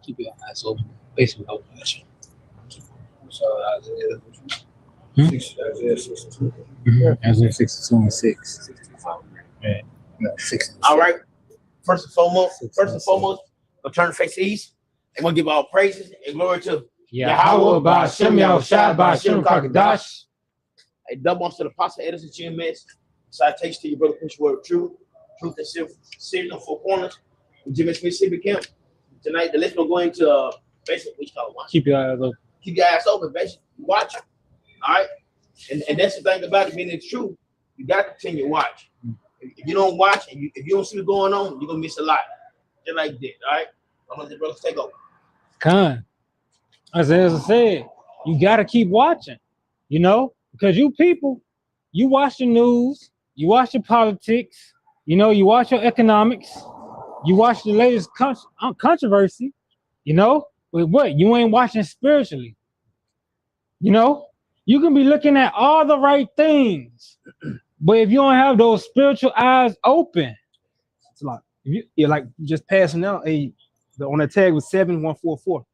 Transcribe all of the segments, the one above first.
keep your eyes open. Basically, open. So Isaiah, Isaiah 62. Isaiah 62:6. Yeah. No, 6. All right. First and foremost, we'll turn the face east, and we'll give all praises and glory to Yahweh Ba'Shem Yahushua Ba'Shem Kakadash. a double onto the apostle Edison GMS. Citation to your brother, preach word of truth and series on four corners. GMS Mississippi Camp. Tonight, the listener going to basically what you call it, watch. Keep your eyes open. Keep your eyes open, basically. Watch it. All right. And that's the thing about it being it's true. You got to continue to watch. If you don't watch and if you don't see what's going on, you're gonna miss a lot. Just like that. All right. I'm gonna let the brothers take over. As I said, you gotta keep watching, because you people, you watch the news, you watch your politics, you watch your economics, you watch the latest controversy, but what? You ain't watching spiritually. You can be looking at all the right things, but if you don't have those spiritual eyes open, it's like you're like just passing out on that tag was 7144.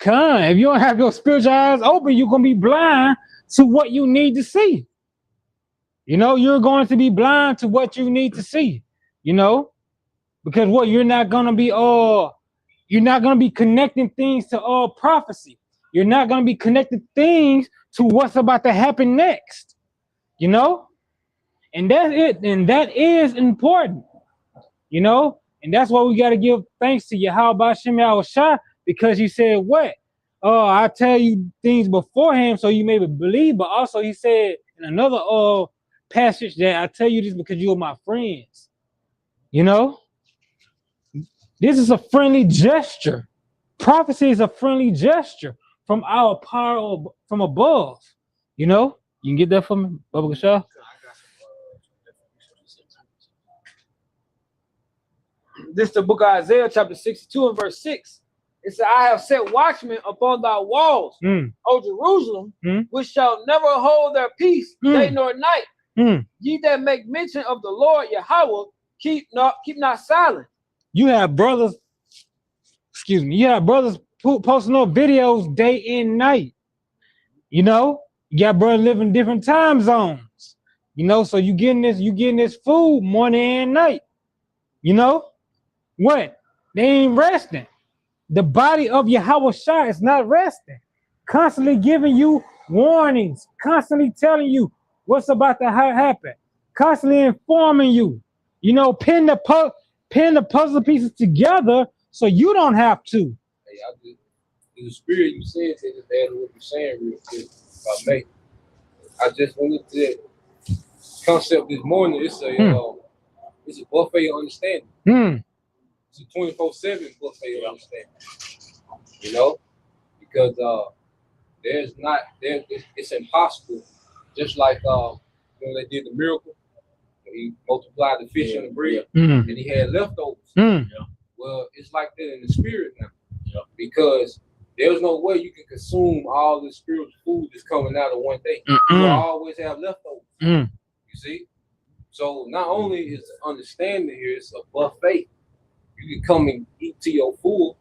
If you don't have your spiritual eyes open, you're gonna be blind to what you need to see. You're going to be blind to what you need to see. Because what you're not gonna be connecting things to prophecy. You're not gonna be connecting things to what's about to happen next. And that's it, and that is important. And that's why we got to give thanks to Yahweh Ba'Shem Yahushua, because he said what? I tell you things beforehand so you may believe, but also he said in another passage that I tell you this because you are my friends. This is a friendly gesture. Prophecy is a friendly gesture from our power from above. You can get that from me, Baba Gashah? This is the book of Isaiah, chapter 62 and verse 6. It said, I have set watchmen upon thy walls, O Jerusalem, which shall never hold their peace, day nor night. Ye that make mention of the Lord Yahweh, keep not silent. You have brothers posting up videos day and night. You got brothers living in different time zones. So you getting this food morning and night. What? They ain't resting. The body of Yahweh Shai is not resting. Constantly giving you warnings, constantly telling you what's about to happen, constantly informing you. Pin the puzzle pieces together so you don't have to. Hey, in the spirit you said that just add what you're saying real quick about me. I just went into that concept this morning. It's a buffet of understanding. It's a 24/7 buffet of understanding. Because it's impossible. Just like when they did the miracle, he multiplied the fish and the bread, and he had leftovers. Well, it's like that in the spirit now. Because there's no way you can consume all the spiritual food that's coming out of one day. You will always have leftovers. You see? So not only is the understanding here, it's a buffet. You can come and eat to your full,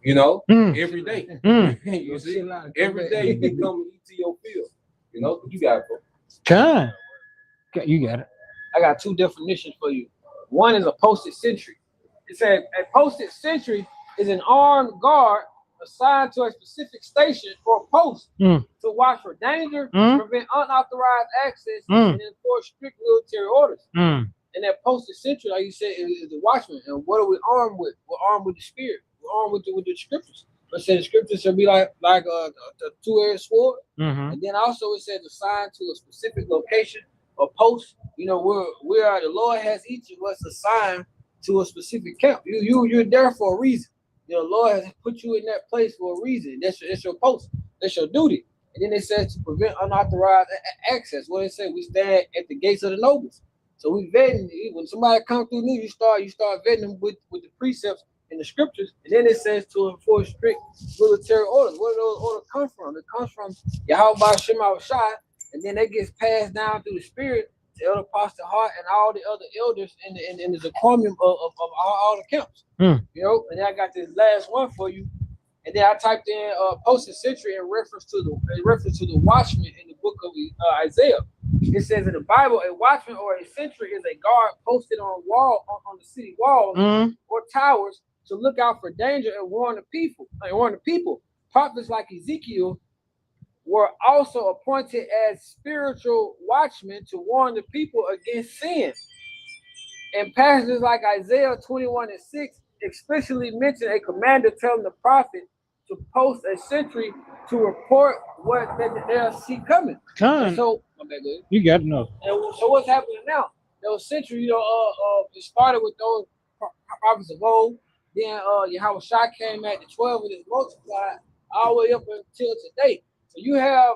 every day. You see? Every day you can come and eat to your fill. You got it. You got it. I got two definitions for you. One is a posted sentry. It said a posted sentry is an armed guard assigned to a specific station or post to watch for danger, prevent unauthorized access, and enforce strict military orders. And that posted sentry, like you said, is the watchman. And what are we armed with? We're armed with the spirit. We're armed with the scriptures. But the scriptures should be like a two-edged sword. And then also it says assigned to a specific location or post. Where the Lord has each of us assigned to a specific camp. You're there for a reason. The Lord has put you in that place for a reason. That's your post. That's your duty. And then it says to prevent unauthorized access. What it say? We stand at the gates of the nobles. So we vetting. When somebody comes through new, you start vetting them with the precepts in the scriptures. And then it says to enforce strict military orders. Where do those orders come from? It comes from Yahweh Ba'Shem Yahushua, and then that gets passed down through the spirit to Elder Pastor Hart and all the other elders in the decorum of all the camps. Mm. You know, and then I got this last one for you. And then I typed in posted century in reference to the watchman in the book of Isaiah. It says in the Bible, a watchman or a sentry is a guard posted on the city walls or towers to look out for danger and warn the people. Prophets like Ezekiel were also appointed as spiritual watchmen to warn the people against sin. And passages like Isaiah 21:6 explicitly mention a commander telling the prophet to post a sentry to report what they'll see coming. So, you got to know. So what's happening now? Those sentry, it started with those prophets of old. Then Yahweh Shah came at the 12 and it multiplied all the way up until today. So you have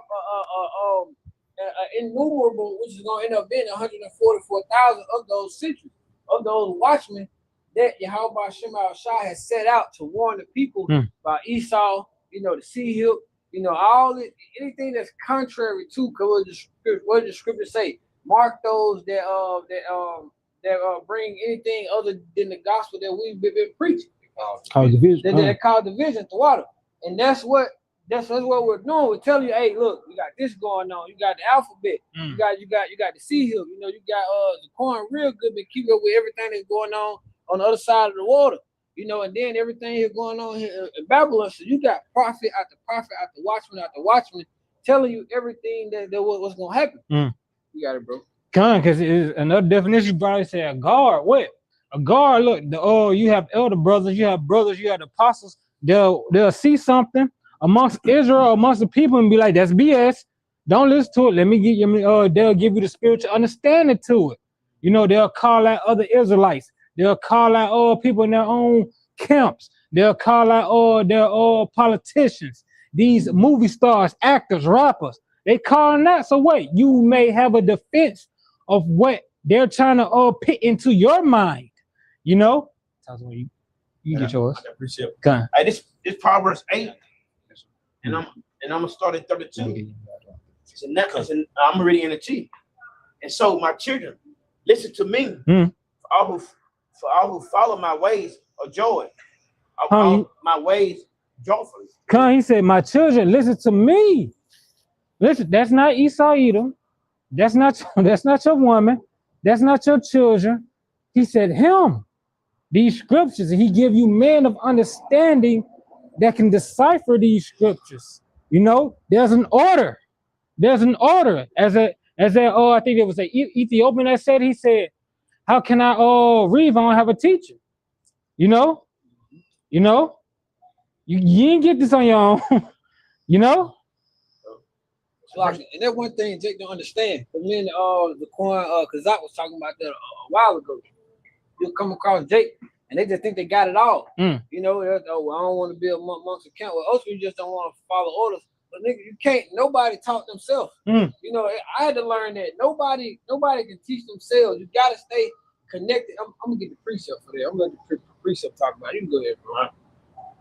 innumerable, which is going to end up being 144,000 of those sentries, of those watchmen that Yahweh Shema Shah has set out to warn the people about Esau, the sea hill, anything that's contrary to what the scripture say. Mark those that bring anything other than the gospel that we've been preaching. Called division. They're called division to water. And that's what we're doing. We're telling you, hey, look, you got this going on. You got the alphabet. You got the sea hill. You got the corn real good, but keep up with everything that's going on the other side of the water. And then everything is going on here in Babylon. So you got prophet after watchman telling you everything that what's gonna happen. You got it, bro. Because another definition probably say a guard. What? A guard, look, you have elder brothers, you have the apostles, they'll see something amongst Israel, amongst the people, and be like, that's BS. Don't listen to it. Let me get you, they'll give you the spiritual understanding to it. They'll call out other Israelites. They'll call out people in their own camps. They'll call out their politicians, these movie stars, actors, rappers. They calling out. So wait, you may have a defense of what they're trying to put into your mind. You get yours. I appreciate it. Gun. This Proverbs 8, and I'm gonna start at 32. I'm already in the T. And so, my children, listen to me. For all who follow my ways of joy, my ways joyfully. He said, my children, listen to me. Listen, that's not Esau Edom. That's not your woman. That's not your children. He said him. These scriptures, and he give you men of understanding that can decipher these scriptures. There's an order. There's an order. I think it was an Ethiopian that said, he said, how can I read if I don't have a teacher? You ain't get this on your own. And that one thing Jake don't understand. But me and the coin, Kazak was talking about that a while ago. You'll come across Jake, and they just think they got it all. I don't want to be amongst the camp. Well, also you just don't want to follow orders. But nigga, you can't. Nobody taught themselves. I had to learn that nobody can teach themselves. You gotta stay connected. I'm gonna get the precept for that. I'm gonna let the precept talk about it. You can go ahead, bro. All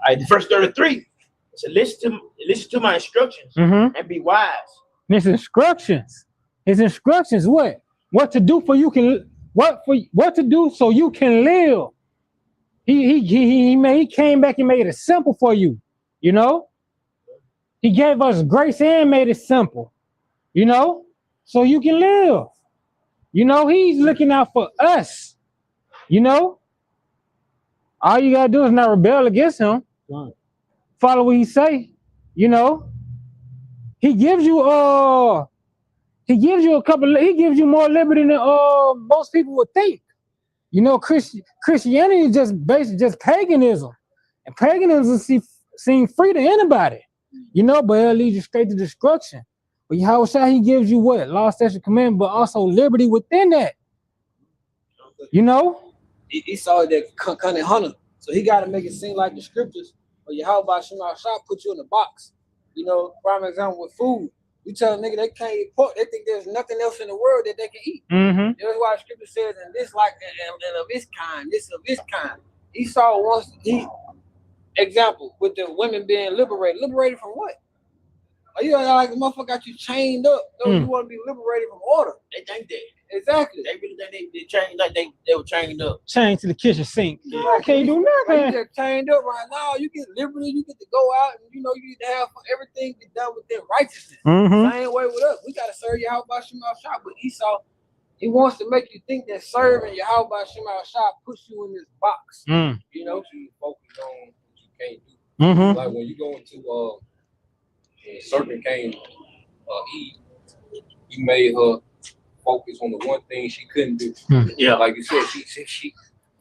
right, verse 33. So listen to my instructions and be wise. His instructions. What to do for you can what to do so you can live. He came back and made it simple for you. He gave us grace and made it simple. So you can live. He's looking out for us. All you gotta do is not rebel against him. Follow what he say. He gives you he gives you more liberty than most people would think. Christianity is just basically just paganism, and paganism seem free to anybody, but it'll lead you straight to destruction. But Yahweh, he gives you what? Law, statute, commandment, but also liberty within that. He saw that cunning hunter, so he got to make it seem like the scriptures. But Yahweh Shema Shah put you in a box. Prime example with food. You tell a nigga they can't eat pork, they think there's nothing else in the world that they can eat. That's why scripture says, and this like and of this kind, this of this kind. Esau wants example with the women being liberated. Liberated from what? Are you like the motherfucker got you chained up? No, you want to be liberated from order. They think that. Exactly. They really think they changed like they were chained up. Change to the kitchen sink. I can't do You nothing. get chained up right now. You get liberty. You get to go out, and you need to have everything be done within righteousness. Mm-hmm. Same way with us. We gotta serve Yahweh Shema Shah. But Esau, he wants to make you think that serving Yahweh Shema Shah puts you in this box. Mm. You know, You focus on what you can't do. Mm-hmm. Like when you go into serpent came Eve, he made her focus on the one thing she couldn't do. Yeah. Like you said, she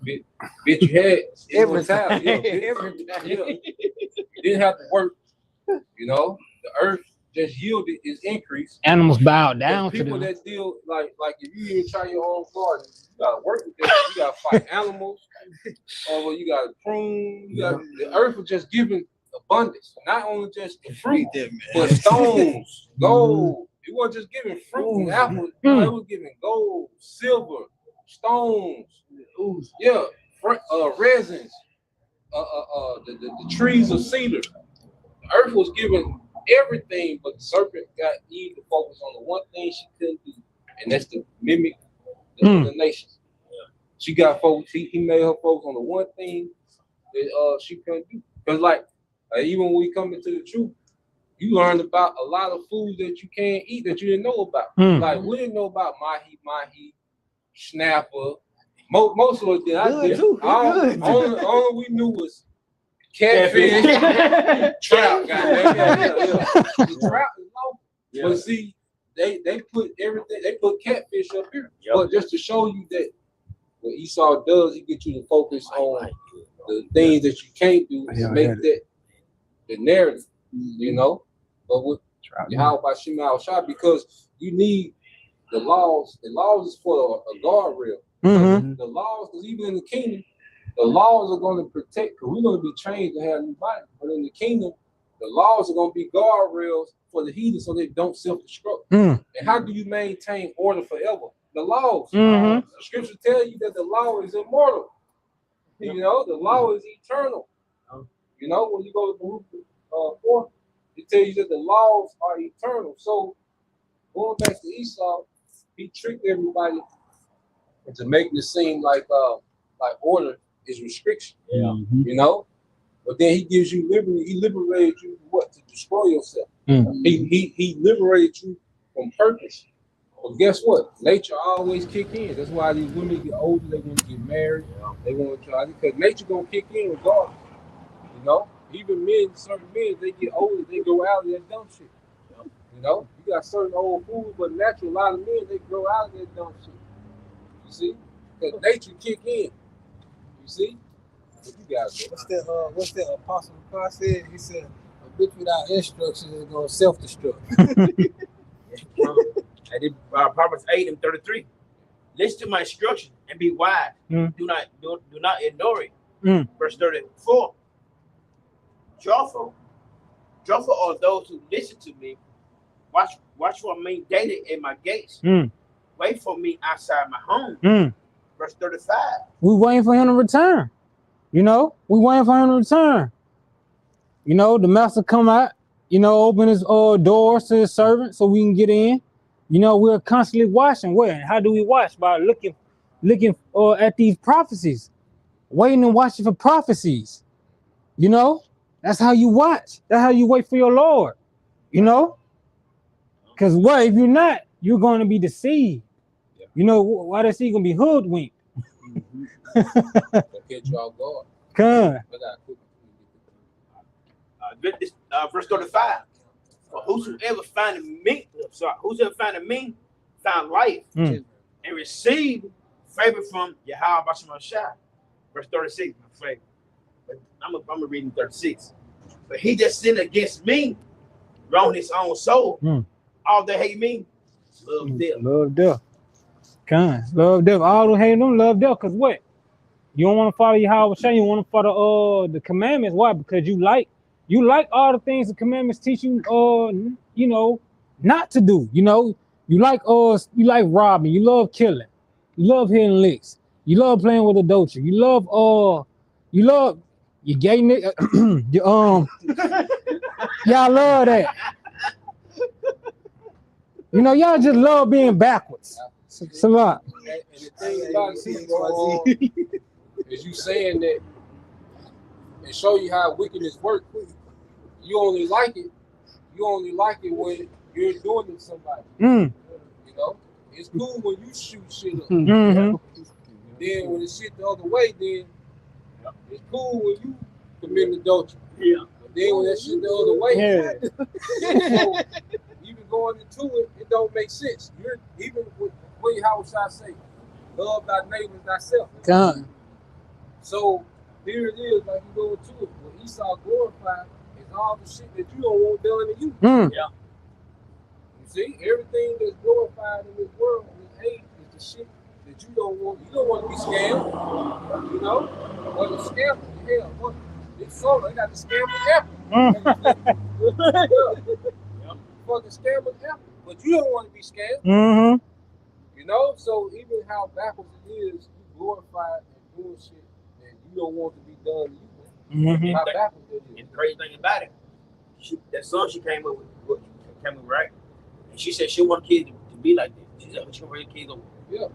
bitch, you had every time. time. Yeah, bitch. Every time. Yeah. You didn't have to work. You know, the earth just yielded its increase. Animals bow down to People them. that deal like if you even try your own garden, you gotta work with them. You gotta fight animals, or you gotta prune. The earth was just giving abundance, not only just the fruit, but stones, gold. It wasn't just giving fruit and apples. No, it was giving gold, silver, stones, yeah, resins, the trees of cedar. The earth was giving everything, but the serpent got Eve to focus on the one thing she couldn't do, and that's to mimic the nations. She got focused. He made her focus on the one thing that she couldn't do. Because even when we come into the truth, you learn about a lot of foods that you can't eat that you didn't know about. Like we didn't know about mahi, snapper. Most of us did. I did. All we knew was catfish, trout. The trout is low. Yeah. But see, they put everything. They put catfish up here, but just to show you that what Esau does, he gets you to focus on the things that you can't do to make that the narrative. You know, but with Yahweh Shema Shah, because you need the laws. The laws is for a guardrail. Mm-hmm. The laws, because even in the kingdom, the laws are going to protect, because we're going to be trained to have a new body. But in the kingdom, the laws are going to be guardrails for the heathen so they don't self-destruct. And how do you maintain order forever? The laws. The scripture tell you that the law is immortal. You know, the law is eternal. You know, when you go to Baruch 4, it tells you that the laws are eternal. So going back to Esau, he tricked everybody into making it seem like order is restriction. You know, but then he gives you liberty. He liberated you to destroy yourself. He liberated you from purpose. But guess what? Nature always kick in. That's why these women get older. They want to get married. They want to try, because nature gonna kick in regardless. You know, even men, certain men, they get older. They go out of that dumb shit. You know, you got certain old fools, but naturally, a lot of men, they grow out of that dumb shit. You see, because nature kick in. You see, what you guys do? What's that Apostle Paul said? He said, a bitch without instructions is going to self-destruct. I did Proverbs 8:33. Listen to my instructions and be wise. Do not ignore it. Verse 34. Joyful are those who listen to me. Watch for me daily in my gates. Wait for me outside my home. Verse 35. We waiting for him to return. You know, we waiting for him to return. You know, the master come out, you know, open his doors to his servant so we can get in. You know, we're constantly watching. Where? How do we watch? By looking at these prophecies, waiting and watching for prophecies. You know, that's how you watch. That's how you wait for your Lord. You know, because what if you're not? You're going to be deceived. You know, why is he going to be hoodwinked? Get you off guard. Come. Verse 35. For whosoever findeth me, found life and receive favor from Yahweh Basham Shah. Verse 36, my favorite. But I'm reading 36. But he that sinned against me, wrong his own soul. All that hate me, love death. Love death. Come. Love death. All who hate them, love death. Because what? You don't want to follow Yahweh Shah. You want to follow the commandments. Why? Because you like all the things the commandments teach you, you know, not to do. You know, you like robbing, you love killing, you love hitting licks, you love playing with adultery, you love you gay nigga, y'all love that. You know, y'all just love being backwards. It's a lot. And the thing about it is you saying that and show you how wickedness works. You only like it. You only like it when you're doing it to somebody. Mm. You know, it's cool when you shoot shit up. Mm-hmm. Then when it's shit the other way, then it's cool when you commit adultery. Yeah. But then when that shit the other way, so even going into it, it don't make sense. You're even with how should I say, love thy neighbor as thyself. God. So here it is, like you go into it. What Esau glorified is all the shit that you don't want done to you. Mm. Yeah. You see, everything that's glorified in this world, in this age, is the shit that you don't want. You don't want to be scammed, you know? Or the scammer, hell, what? It's solar, they got the scammer apple. Fucking scammer apple. But you don't want to be scammed. Mm-hmm. You know? So even how backwards it is, you glorify and doing shit that you don't want to be done to you. Mm-hmm. How backwards it is. And the crazy thing about it, that song she came up with, right? And she said she want kids to be like this. She said she want her kids to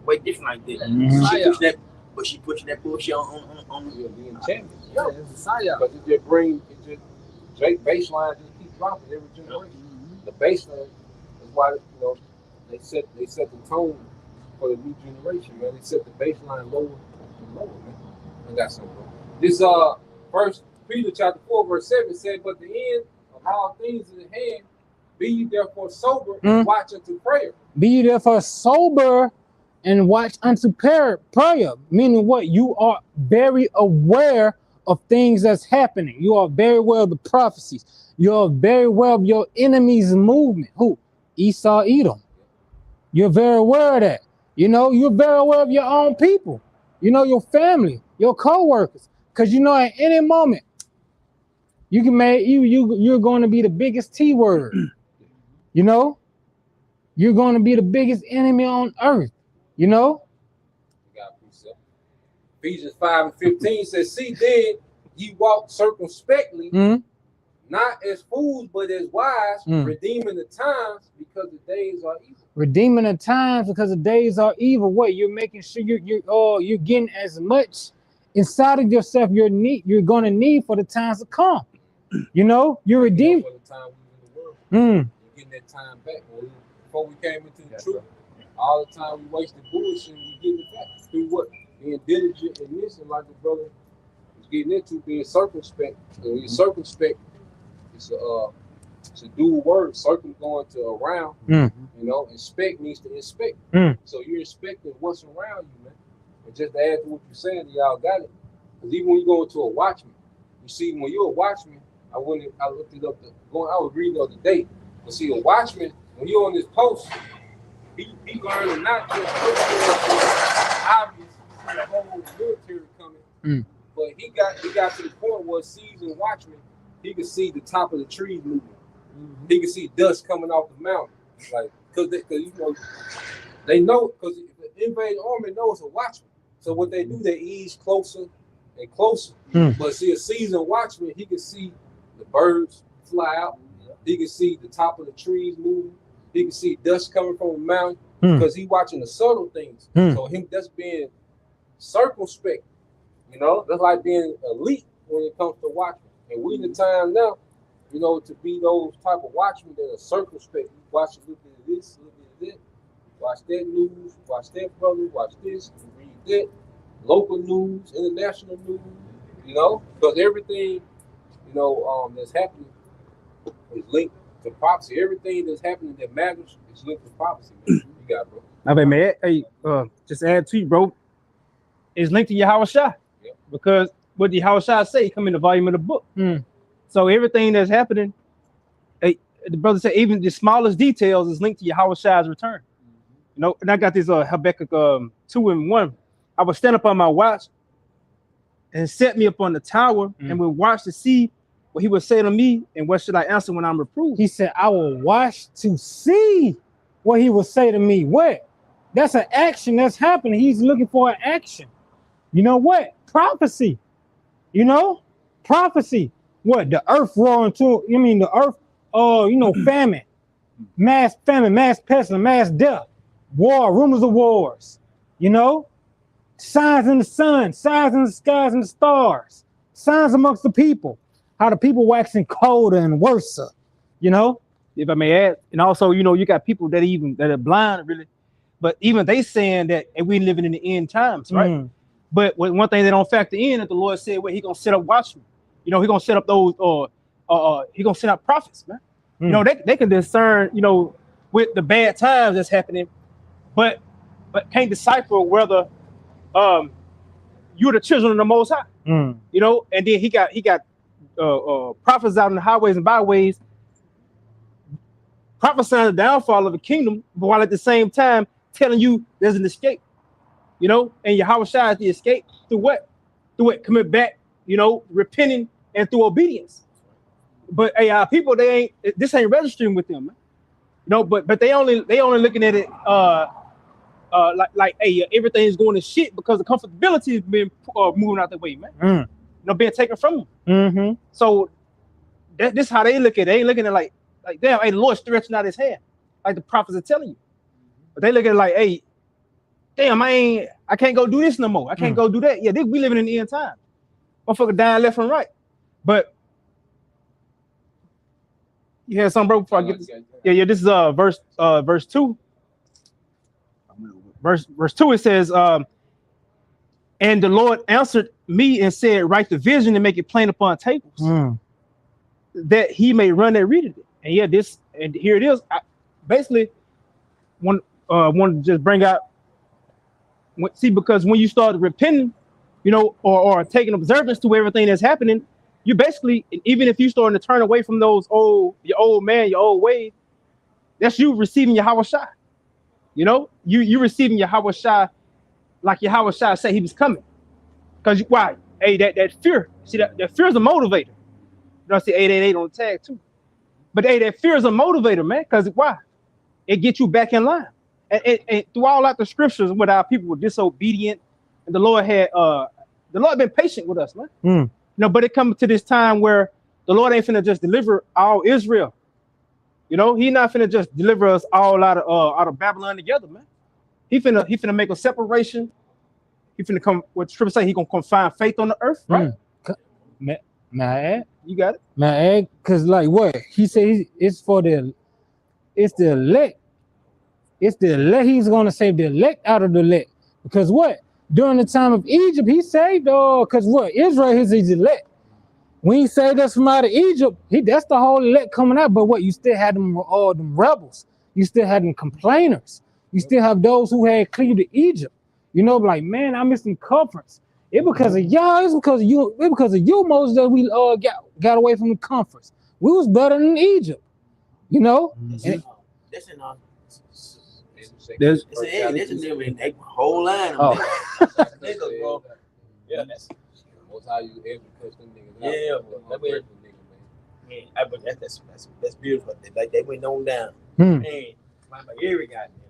way different like this. Mhm. She pushing that bullshit on The enchantment. Yeah, it's a psyop. Because it just baseline just keep dropping every generation. The baseline is why, you know, they set the tone for the new generation, man. They set the baseline lower and lower, man. I got something. This First Peter chapter 4 verse 7 said, "But the end of all things is at hand. Be ye therefore sober and watch unto prayer." Be ye therefore sober and watch unto prayer. Meaning what? You are very aware of things that's happening. You are very aware of the prophecies. You are very aware of your enemy's movement. Who? Esau, Edom. You're very aware of that. You know, you're very aware of your own people. You know, your family, your co-workers. Because you know at any moment, you can make you're going to be the biggest T word. You know? You're going to be the biggest enemy on earth. You know? Ephesians 5:15 says, "See then, ye walk circumspectly, not as fools, but as wise, redeeming the times, because the days are evil." Redeeming the times because the days are evil. What? You're making sure you're getting as much inside of yourself you're going to need for the times to come. You know? You're redeeming. For the time we in the world. You're getting that time back. Before we came into the truth, all the time we wasted bullshit, we getting it back. Through what? Being diligent in this, and like the brother was getting into, being circumspect. So when you're circumspect, it's a dual word. Circum going to around. You know, inspect means to inspect. So you're inspecting what's around you, man. And just to add to what you're saying, y'all got it. Because even when you go into a watchman, you see, when you're a watchman, I looked it up. I was reading the other day. But see, a watchman, when you're on this post, he learning not just obvious, you see the whole military coming, but he got to the point where a seasoned watchman, he could see the top of the trees moving. He could see dust coming off the mountain, like because you know they know, because the invading army knows a watchman. So what they do, they ease closer and closer. But see, a seasoned watchman, he can see the birds fly out. He can see the top of the trees moving. He can see dust coming from the mountain because he's watching the subtle things. So him that's being circumspect. You know, that's like being elite when it comes to watching. And we in the time now, you know, to be those type of watchmen that are circumspect. You watch a little bit of this, a little bit of that. Watch that news, watch that brother, watch this, read that. Local news, international news, you know, because everything, you know, that's happening is linked to prophecy. Everything that's happening that matters is linked to prophecy. You got, bro. I mean, man, hey, just add to you, bro. It's linked to Yahweh Shai. Because what did Yahweh Shai say? Come in the volume of the book. So everything that's happening, the brother said, even the smallest details is linked to Yahweh Shai's return. You know, and I got this Habakkuk 2:1. I would stand up on my watch and set me up on the tower and would watch to see what he would say to me and what should I answer when I'm reproved. He said, I will watch to see what he will say to me. What? That's an action that's happening. He's looking for an action. You know what? Prophecy. You know? Prophecy. What? The earth roaring to, the earth, famine. Mass pestilence, mass death. war, rumors of wars, you know, signs in the sun, signs in the skies and the stars, signs amongst the people, how the people waxing colder and worse, you know. If I may add, and also, you know, you got people that are blind, really, but even they saying that we living in the end times, right? But one thing they don't factor in that the Lord said, well, He gonna set up watchmen, you know, He gonna set up those, He gonna send out prophets, man. You know, they can discern, you know, with the bad times that's happening, but can't decipher whether you're the children of the Most High, you know. And then he got prophets out in the highways and byways prophesying the downfall of the kingdom, but while at the same time telling you there's an escape, you know. And Yahweh Shai is the escape through what? Through it coming back, you know, repenting and through obedience. But people, this ain't registering with them, man. You know, but they only looking at it like everything's going to shit because the comfortability has been moving out the way, man. You know, being taken from them. So this how they look at it. They ain't looking at it like damn, hey, the Lord stretching out His hand, like the prophets are telling you. But they look at it like, hey, damn, I can't go do this no more. I can't go do that. Yeah, we living in the end time. Motherfucker dying left and right. But you had something, bro, before I get this. Yeah, this is verse 2. Verse 2, it says, and the Lord answered me and said, write the vision and make it plain upon tables, that he may run that readeth it. And yeah, here it is. I basically want to just bring out, because when you start repenting, you know, or taking observance to everything that's happening, you basically, even if you starting to turn away from your old ways, that's you receiving Yahweh Shai. You know, you receiving Yahweh Shai, like Yahweh Shai said He was coming. Because why? Hey, that fear. See, that fear is a motivator. You know, I see 888 on the tag too. But hey, that fear is a motivator, man. Because why? It gets you back in line. And through all out the scriptures, when our people were disobedient, and the Lord been patient with us, man. You know, but it comes to this time where the Lord ain't finna just deliver all Israel. You know, He not finna just deliver us all out of Babylon together, man. He finna make a separation. He finna come. What Scripture say? He gonna confine faith on the earth, right? May I add? You got it. May I add? Because like what He said, it's the elect. It's the elect. He's gonna save the elect out of the elect. Because what? During the time of Egypt, He saved because what? Israel is His elect. When He saved us from out of Egypt, that's the whole elect coming out. But what? You still had them rebels. You still had them complainers. You still have those who had cleaved to Egypt. You know, like, man, I'm missing comforts. It's because of y'all. It's because of you. It's because of you, Moses, that we got away from the comforts. We was better than Egypt. You know. There's a whole line of niggas, bro. Yeah, that's how you ever catch them niggas. Yeah, but that's beautiful. Like they went on down. Man, like every goddamn.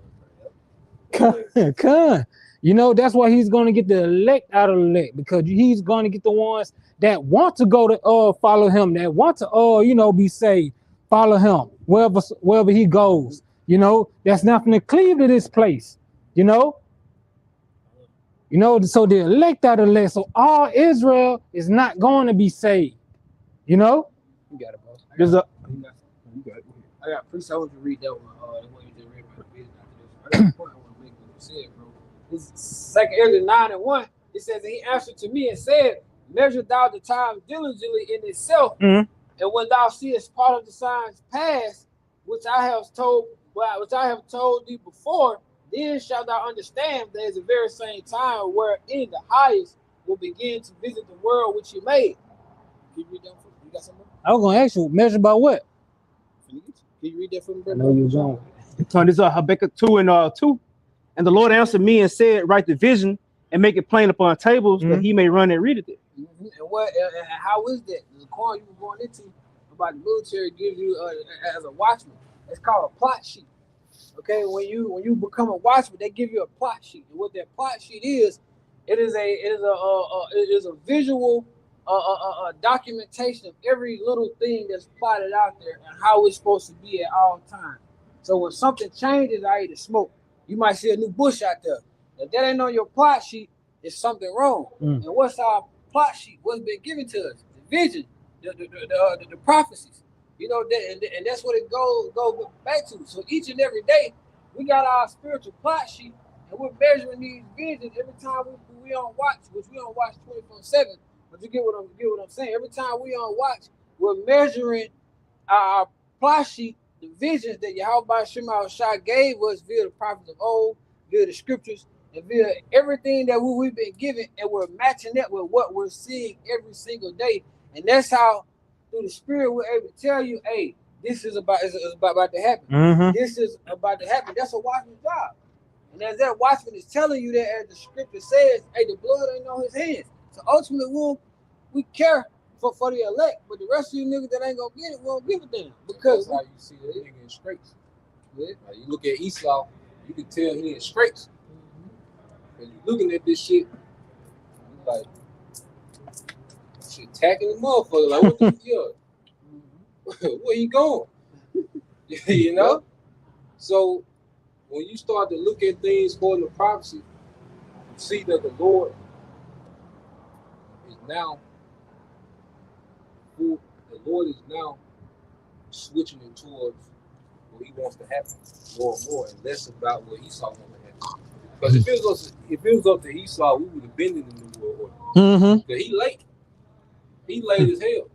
Come. You know, that's why He's going to get the elect out of the elect, because He's going to get the ones that want to go to follow Him, that want to be saved, follow Him wherever He goes. You know, that's nothing to cleave to this place. You know, so the elect out of the elect. So all Israel is not going to be saved. You know, You got it, bro. There's a. I got priests. I want to read that one. The one you just read about the vision after this. I got a point I want to make what you said, bro. This 2 Ezra 9:1. It says, and He answered to me and said, measure thou the time diligently in itself, and when thou seest part of the signs past, which I have told thee before, then shalt thou understand there is a very same time wherein the highest will begin to visit the world which He made. Can you read that for me? You got something? I was going to ask you, measure by what? Can you read that for me, bro? I know you're going. This is Habakkuk 2:2. And the Lord answered me and said, write the vision and make it plain upon tables, that he may run and read it. And how is that? The coin you were going into about the military gives you as a watchman. It's called a plot sheet. Okay, when you become a watchman, they give you a plot sheet. And what that plot sheet is, it is a visual documentation of every little thing that's plotted out there and how it's supposed to be at all times. So when something changes, I either smoke. You might see a new bush out there. If that ain't on your plot sheet, it's something wrong. And what's our plot sheet? What's been given to us? The vision, the prophecies. You know, and that's what it goes back to. So each and every day, we got our spiritual plot sheet, and we're measuring these visions every time we on watch, which we don't watch 24/7. But you get what I'm saying. Every time we on watch, we're measuring our plot sheet, the visions that Yahweh Shema Shah gave us via the prophets of old, via the scriptures, and via everything that we've been given, and we're matching that with what we're seeing every single day. And that's how, through the Spirit, we're able to tell you, hey, this is about to happen. This is about to happen. That's a watchman's job. And as that watchman is telling you that, as the scripture says, hey, the blood ain't on his hands. So ultimately, we care for the elect, but the rest of you niggas that ain't gonna get it, we won't give a damn. Because that's how you see that nigga in straits. Yeah. Like you look at Esau, you can tell he in straits. When you looking at this shit, you like, shit attacking the motherfucker. Like, what the where he going? You know? So when you start to look at things according to prophecy, you see that the Lord is now switching it towards what he wants to happen more and more, and less about what Esau wants to happen. Because if it was up to Esau, we would have been in the New World Order. But he late. He late as hell.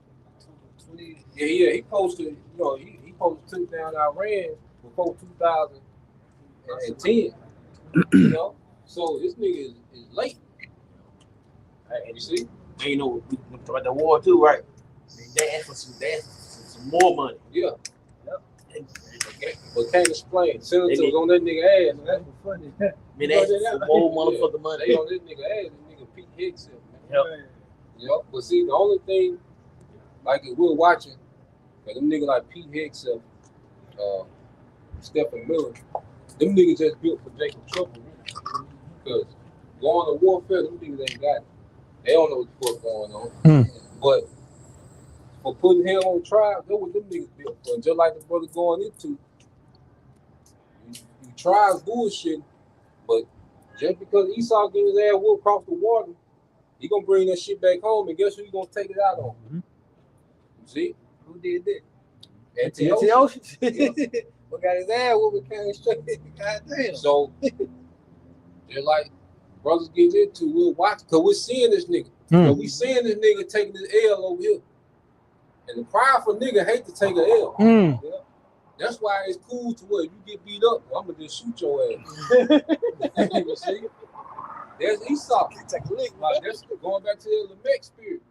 Yeah. He posted, he took down Iran before 2010. So this nigga is late. And you see, and we talk about the war too, right? They asked for some more money. Yeah. But can't explain. Senator was on that nigga ass. That's funny. I mean, they asked for more motherfucking money. They on this nigga ass. This nigga Pete Hicks. But see, the only thing, like if we're watching, them niggas like Pete Hicks, Stephen Miller, them niggas just built for Jacob Trouble. Because going to warfare, them niggas ain't got it. They don't know what the fuck going on. But for putting him on trial, that's what them niggas built for. Just like the brother going into, you try bullshit, but just because Esau getting his ass whooped across the water, he gonna bring that shit back home, and guess who you gonna take it out on? You see? Who did that? Antiochus. What got his ass whooped came straight. Goddamn. So they're like brothers getting into, we'll watch, because we're seeing this nigga. So we seeing this nigga taking his L over here. And the prideful nigga hate to take an L. Yeah? That's why it's cool to where if you get beat up, I'm gonna just shoot your ass. You see? There's Esau. Like that's going back to the Lamech spirit.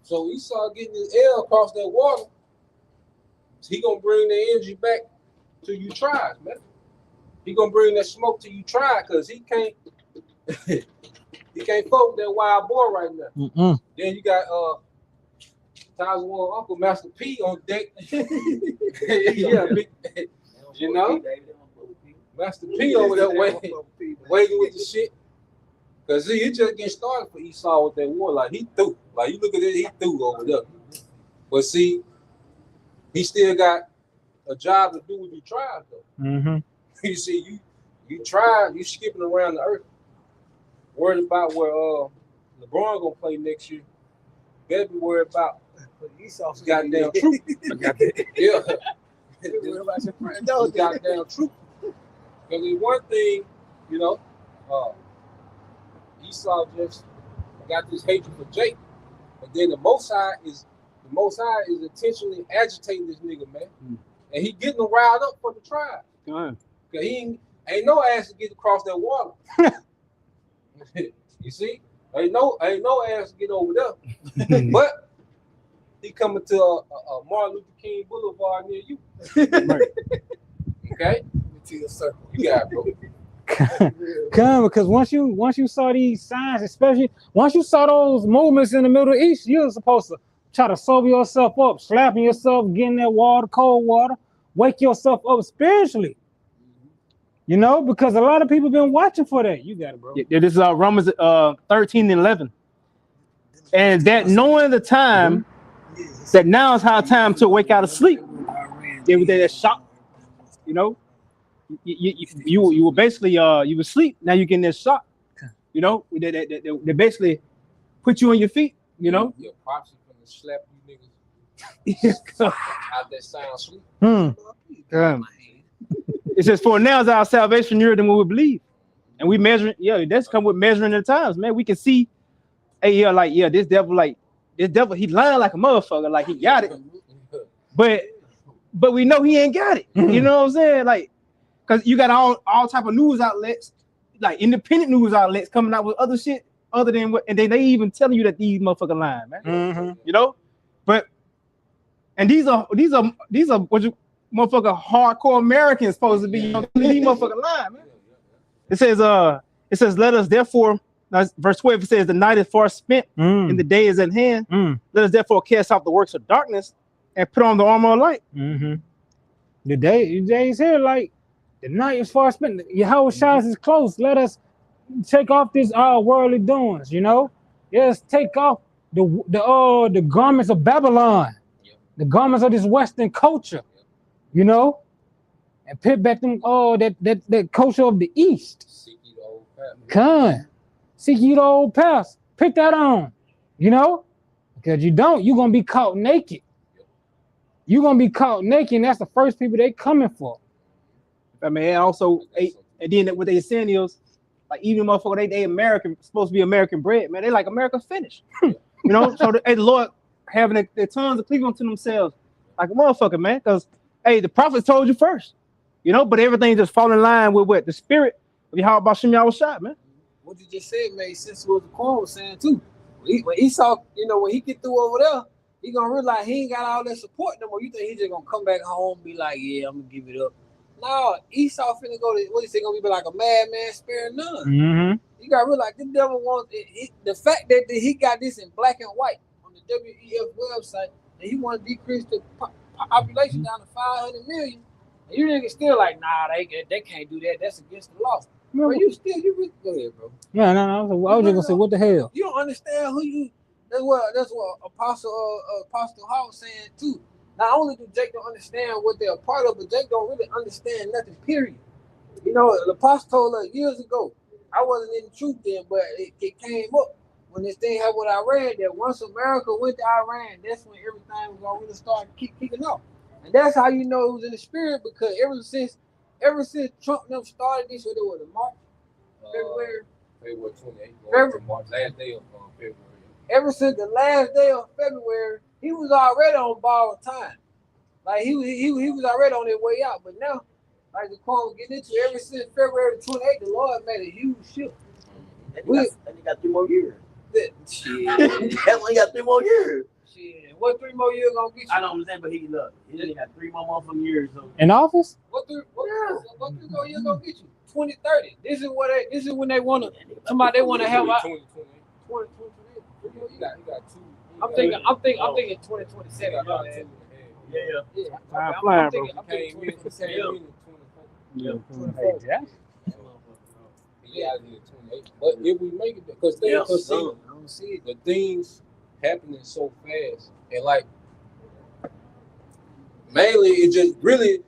So Esau getting his L across that water, he gonna bring the energy back to you tribes, man. He gonna bring that smoke to you tribe, because he can't fuck with that wild boy right now. Then you got Ty's one uncle, Master P, on deck. Yeah, big, Master P over there waiting with the shit. Cause see, he just getting started for Esau with that war. Like he threw. Like you look at it, he threw over there. But see, he still got a job to do with your tribe though. You see, you tribe, you skipping around the earth, worried about where LeBron gonna play next year. You better be worried about Esau's goddamn troop. Yeah. Goddamn troop. Because there's one thing, Esau just got this hatred for Jacob, but then the Most High is intentionally agitating this nigga, man, and he getting him riled up for the tribe. Cause he ain't no ass to get across that water. You see, ain't no ass to get over there, but he coming to a Martin Luther King Boulevard near you. Okay, to your circle. You got it, bro. Come, because once you saw these signs, especially once you saw those movements in the Middle East, you're supposed to try to sober yourself up, slapping yourself, getting that water, cold water, wake yourself up spiritually. Because a lot of people been watching for that. You got it, bro. Yeah, this is Romans 13:11, and that knowing the time, that now is how time to wake out of sleep. Everything that's shocked, you were basically you were asleep. Now you're getting that shot. You know, they basically put you on your feet. You know. Your props are gonna slap you niggas out that sound sleep. It says, "For now is our salvation nearer than what we believe," and we measure. Yeah, that's come with measuring the times, man. We can see, hey, yeah, this devil, he lying like a motherfucker, like he got it, but we know he ain't got it. You know what I'm saying? Like, cause you got all type of news outlets, like independent news outlets, coming out with other shit other than what, and they even telling you that these motherfuckers lying, man. You know, and these are what you motherfucker hardcore Americans supposed to be. You know, these motherfuckers lying, man. It says, let us therefore, verse 12, it says, the night is far spent and the day is at hand. Let us therefore cast off the works of darkness and put on the armor of light. The day is here, like the night is far spent. Yahweh Shai is close. Let us take off this worldly doings, you know. Let's take off the garments of Babylon, the garments of this Western culture, you know, and put back them that culture of the East. Seek ye the old path. Seek ye the old path. Put that on, you know, because you don't, you're gonna be caught naked. You're gonna be caught naked, and that's the first people they coming for. I mean, and also, and then what they saying is, like, even motherfucker, they American, supposed to be American bread, man. They like America finish, you know. So the Lord having their tongues of cleaving to themselves like a motherfucker, man. Because the prophets told you first, you know. But everything just fall in line with what the spirit of Yahweh Bashem Yahweh Shai, man. What you just said made sense to what the Quan was saying too. When Esau, you know, when he get through over there, he gonna realize he ain't got all that support no more. You think he just gonna come back home and be like, yeah, I'm gonna give it up? No, Esau finna go to, what is he gonna be like a madman sparing none? You gotta realize this devil wants the fact that he got this in black and white on the WEF website, that he want to decrease the population down to 500 million. And you niggas still like, nah, they can't do that. That's against the law. Bro, you go ahead, bro. No. I was just gonna say, what the hell? You don't understand who you. That's what Apostle Hall was saying too. Not only do Jake don't understand what they're a part of, but Jake don't really understand nothing. Period. You know, the Apostle told us years ago. I wasn't in the truth then, but it came up when this thing happened with Iran. That once America went to Iran, that's when everything was gonna really start kicking off. And that's how you know it was in the spirit, because ever since Trump and them started this, what it was, March, February 28th, March, last day of February. Ever since the last day of February, he was already on borrowed time. Like he was already on his way out. But now, like the Quan was getting into, ever since February 28th, the Lord made a huge shift. And he got 3 more years. Shit. That one got 3 more years. Shit. What 3 more years gonna get you? I don't understand, but he only got 3 more motherfucking years. So. In office? What 3 more years gonna get you? 2030. This is when they wanna somebody they wanna have out. 2028. You got 2. I'm thinking 2027. Yeah. Time flying, bro. I'm thinking 2027. Yeah, but if we make it, because the things happening so fast, and like mainly it just really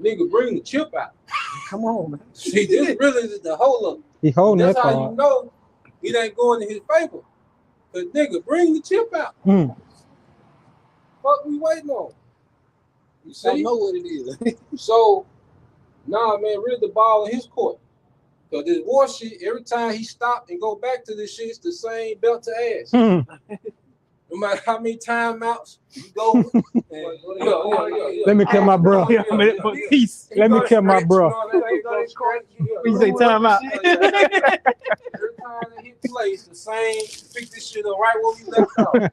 nigga bring the chip out. Come on, man. See, this really is the whole up. He holding That's that how card. you know it ain't going in his favor. Cause nigga, bring the chip out. Fuck we waiting on. You see? I know what it is. So, nah, man, really the ball in his court. So this war shit, every time he stop and go back to this shit, it's the same belt to ass. No matter how many timeouts you go. Let me kill my bro. Peace. Let me kill my bro. You say time out. Every time they hit play, it's the same. Pick this shit up right where we left off.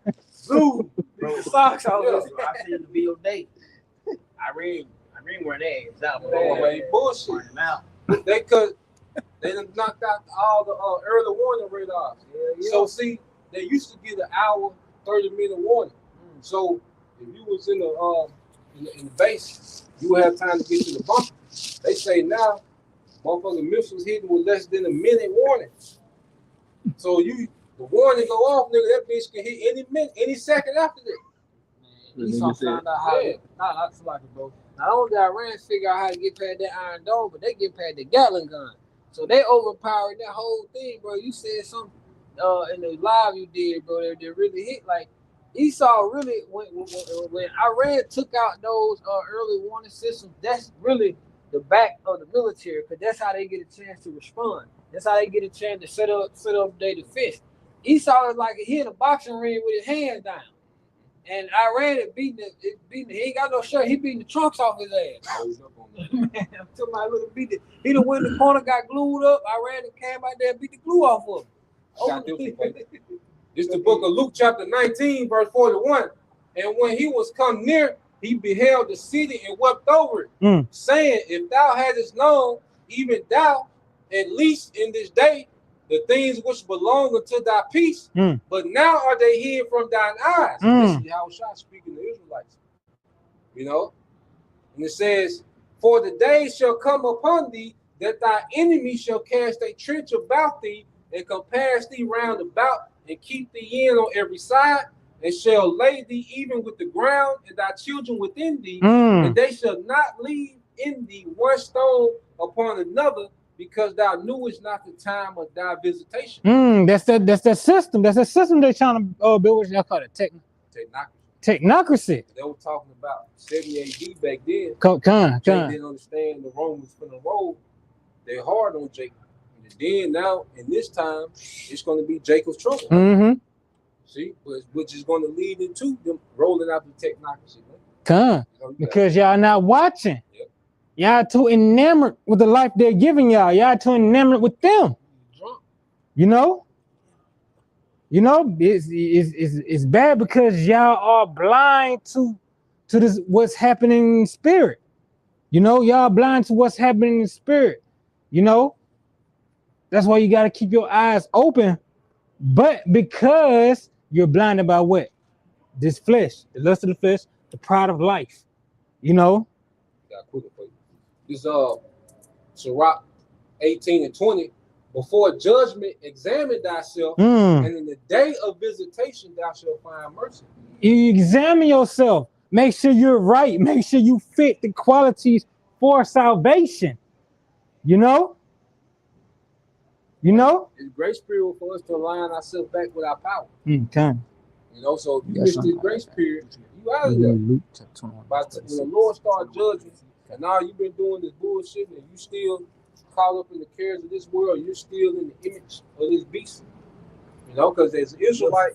Blue. Bro, Socks out. I seen the video day. I read where they is out. Bullshit. They done knocked out all the early warning radars. Yeah. So see, they used to get an hour, 30-minute warning. So if you was in the base, you would have time to get to the bunker. They say now, motherfucking missiles hitting with less than a minute warning. So the warning go off, nigga. That bitch can hit any minute, any second after that. Esau found out how to, not like it, bro. Not only did Iran figure out how to get past that Iron Dome, but they get past the Gatling gun. So they overpowered that whole thing, bro. You said something in the live you did, bro, that really hit. Like Esau really, when Iran took out those early warning systems, that's really the back of the military, because that's how they get a chance to respond. That's how they get a chance to set up their defense. Esau is like he in a boxing ring with his hands down. And Iran is beating he ain't got no shirt, he beating the trunks off his ass. Man, I'm talking about little beat he done went in the corner, got glued up. Iran came out there and beat the glue off of him. It's the book of Luke, chapter 19, verse 41. And when he was come near, he beheld the city and wept over it, saying, if thou hadst known, even thou, at least in this day, the things which belong unto thy peace, but now are they hid from thine eyes. This is how Shah speaking to the Israelites. You know? And it says, for the day shall come upon thee that thy enemy shall cast a trench about thee and compass thee round about and keep thee in on every side, and shall lay thee even with the ground and thy children within thee, and they shall not leave in thee one stone upon another, because thou knewest not the time of thy visitation. That's that system. That's a system they're trying to build. What y'all call it? Technocracy. They were talking about 70 AD back then. They didn't understand the Romans from the road. They're hard on Jacob. And then now, in this time, it's going to be Jacob's trouble. See, which is going to lead into them rolling out the technocracy. Because y'all not watching. Yep. Y'all too enamored with the life they're giving y'all. Y'all too enamored with them. You know? It's bad because y'all are blind to this what's happening in spirit. You know, y'all blind to what's happening in spirit. You know? That's why you got to keep your eyes open. But because you're blinded by what? This flesh, the lust of the flesh, the pride of life. You know? This Sirach 18 and 20. Before judgment, examine thyself, and in the day of visitation, thou shalt find mercy. You examine yourself. Make sure you're right. Make sure you fit the qualities for salvation. You know? It's grace period for us to align ourselves back with our power. You know, so if you miss this grace period, you out of there. When the Lord start judging, and now you've been doing this bullshit, and you still caught up in the cares of this world, you're still in the image of this beast. You know, because as an Israelite,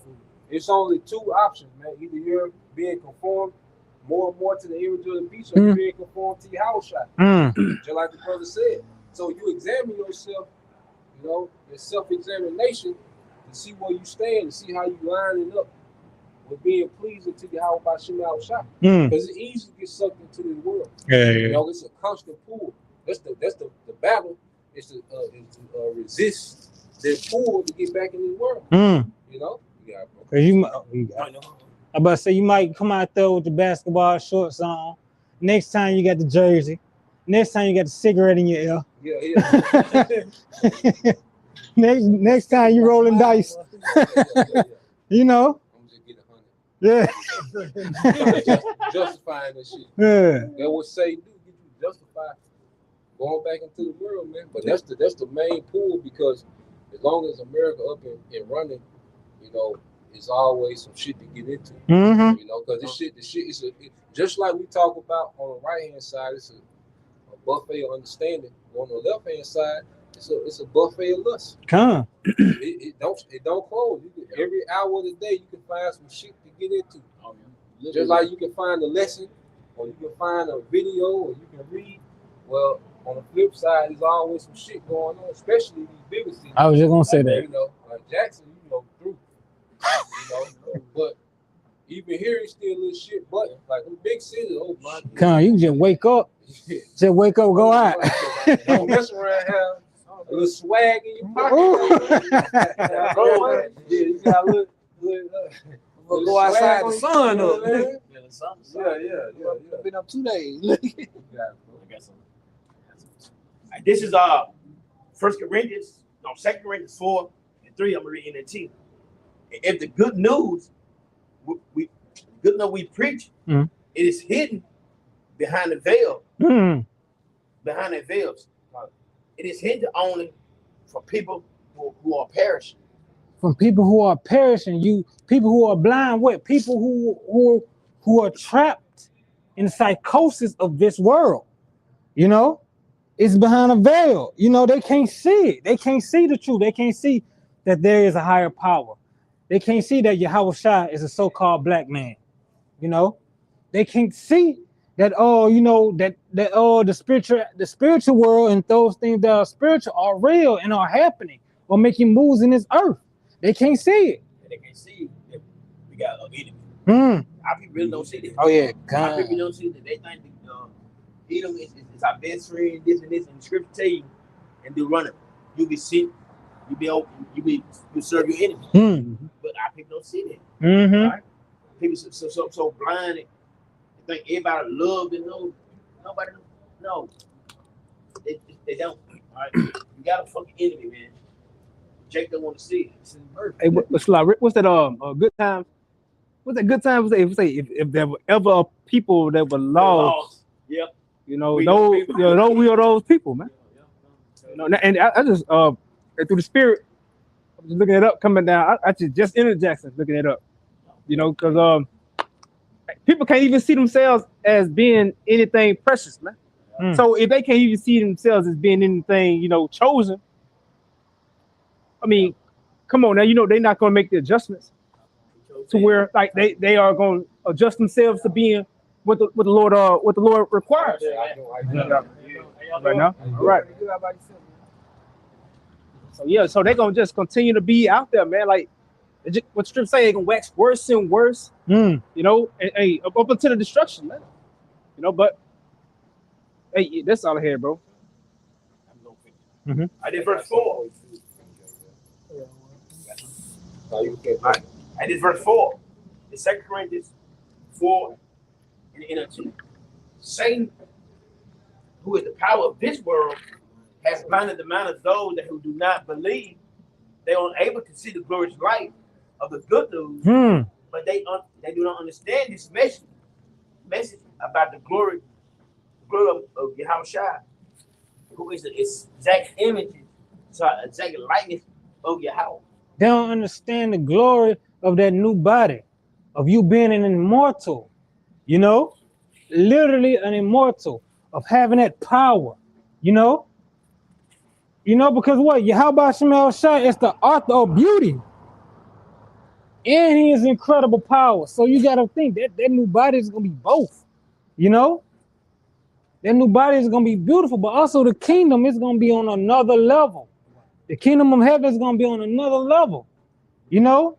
it's only two options, man. Either you're being conformed more and more to the image of the beast, or you're being conformed to your house shot. Just like the brother said. So you examine yourself, you know, in self-examination to see where you stand, to see how you lining up with being pleasing to your house by Shema Shah. Because it's easy to get sucked into this world. You know, it's a constant pull. That's the battle is to resist their pull to get back in this world. You know? I'm about to say you might come out there with the basketball shorts on. Next time you got the jersey. Next time you got the cigarette in your ear. Next time you rolling dice. You know. Yeah. Justifying this shit. Yeah. That would say, dude, you justify going back into the world, man. But that's the main pull, because as long as America up and running, you know, it's always some shit to get into. You know, because the shit is just like we talk about on the right hand side, it's a buffet of understanding. On the left hand side, it's a buffet of lust. It don't close. Every hour of the day you can find some shit to get into. Just like you can find a lesson, or you can find a video, or you can read. Well, on the flip side, there's always some shit going on, especially these bigger cities. I was just gonna say that. You know, like Jackson, you know, through. You know, but even here, it's still a little shit. But like the big cities, oh my God. You just wake up. Just wake up, go out. Don't mess around, have a little swag in your pocket. You got a little go outside, the sun up. Yeah. Been up 2 days. This is 1 Corinthians, no, 2 Corinthians 4 and 3. I'm reading it to you. If the good news, we good enough we preach, Mhm. it is hidden behind the veil. Mm. Behind the veils, it is hidden only for people who are perishing. From people who are perishing, people who are blind, what people who are trapped in the psychosis of this world. You know, it's behind a veil. You know, they can't see it. They can't see the truth. They can't see that there is a higher power. They can't see that Yahweh Shai is a so-called black man. You know, they can't see that the spiritual world and those things that are spiritual are real and are happening or making moves in this earth. They can't see it. And they can see that we got an enemy. Mm. Our people really don't see this. Oh yeah, Our God. people don't see that. They think Edom is our best friend, this and this, and the scripture tell you, and do run it. You be sick, you serve your enemy. Mm. But our people don't see that. Mm-hmm. Right? People so blind. They think everybody love and know. Nobody know. They don't. All right, you got a fucking enemy, man. Jake don't want to see it. It's in birth. Hey, what's that? Good time. What's that good time? If there were ever people that were lost, Yeah. you know, We we are those people, man. You know, and I just through the spirit, I'm just looking it up, coming down. I just entered Jackson, looking it up. You know, because people can't even see themselves as being anything precious, man. Mm. So if they can't even see themselves as being anything, you know, chosen, I mean, come on now, you know, they're not going to make the adjustments to where like they are going to adjust themselves to being what the Lord requires. Right now, all right. So yeah, so they're gonna just continue to be out there, man. Like what Strip say, they're gonna wax worse and worse. Mm. You know, and up until the destruction, man. You know, but hey, that's all I had, bro. Mm-hmm. I did verse 4. I did verse 4. In 2 Corinthians 4 and 2. Satan, who is the power of this world, has blinded the mind of those who do not believe. They are unable to see the glorious light of the good news, but they do not understand this message about the glory of Yahweh Shai, who is the exact image, exact likeness of Yahweh. They don't understand the glory of that new body, of you being an immortal, you know, literally an immortal, of having that power, you know, because what? Yahweh Shemel Shai is the author of beauty, and he is incredible power. So you got to think that new body is going to be both, you know. That new body is going to be beautiful, but also the kingdom is going to be on another level. The kingdom of heaven is going to be on another level, you know?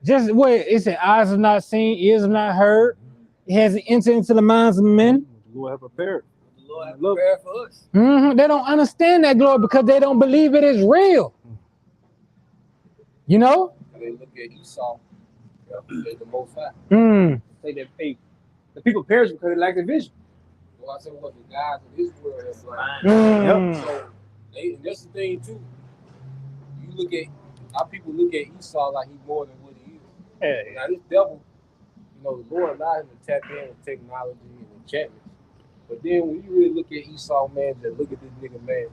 Just what it said, eyes have not seen, ears have not heard. It hasn't entered into the minds of men. The Lord have prepared. The Lord has prepared for us. Mm-hmm. They don't understand that glory because they don't believe it is real. You know? They look at Esau, they're the most high. Say that the people perish because they lack the vision. So I said, what the guys of this world have blind. Mm. So and that's the thing too. You look at our people look at Esau like he's more than what he is. Hey. Now this devil, you know, the Lord allowed him to tap in with technology and enchantments. But then when you really look at Esau, man, just look at this nigga, man.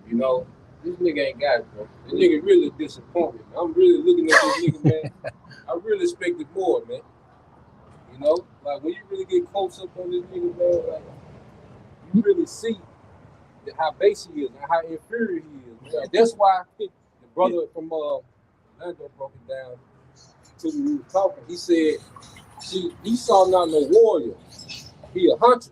You know, this nigga ain't got it, bro. This nigga really disappointed. I'm really looking at this nigga, man. I really expected more, man. You know, like when you really get close up on this nigga, man, like you really see how base he is and how inferior he is. Man. That's why the brother from Orlando broke it down to me. We were talking. He said, "See, Esau not no warrior. He a hunter.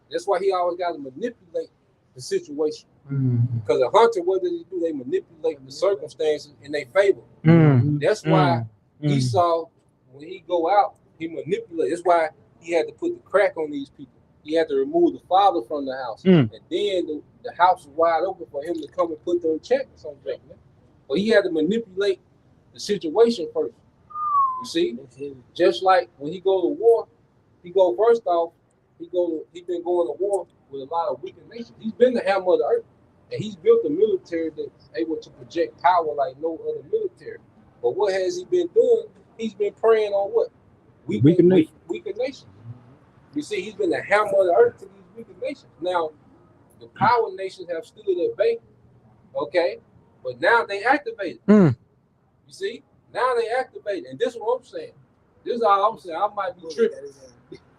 That's why he always got to manipulate the situation. Because a hunter, what does he do? They manipulate the circumstances in their favor. That's why Esau, when he go out, he manipulates. That's why he had to put the crack on these people. He had to remove the father from the house. And then the house was wide open for him to come and put the enchantments on them. But he had to manipulate the situation first. You see? Just like when he go to war, he go first off, he been going to war with a lot of weaker nations. He's been the hammer of the earth. And he's built a military that's able to project power like no other military. But what has he been doing? He's been preying on what? Weaker nations. Weaker nations. You see, he's been the hammer of the earth to these weaker nations. Now, the power nations have stood at bay, okay? But now they activated. You see? Now they activated. And this is what I'm saying. This is all I'm saying. I might be tripping.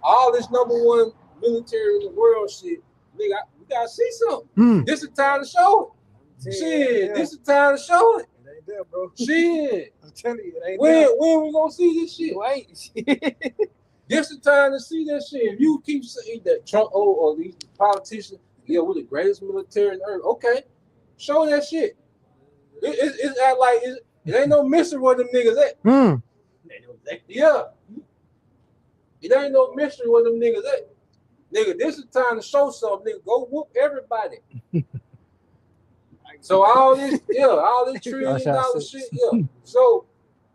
All this #1 military in the world shit, nigga, we gotta see something. This is the time to show it. Shit, this is the time to show it. It ain't there, bro. Shit. I'm telling you, it ain't there. When we gonna see this shit? Wait. This the time to see that shit. If you keep saying that Trump or these politicians, yeah, we're the greatest military on earth. Okay, show that shit. It's act like it ain't no mystery where them niggas at. Yeah. It ain't no mystery where them niggas at. Nigga, this is time to show something. Nigga, go whoop everybody. So all this $1 trillion shit, yeah. So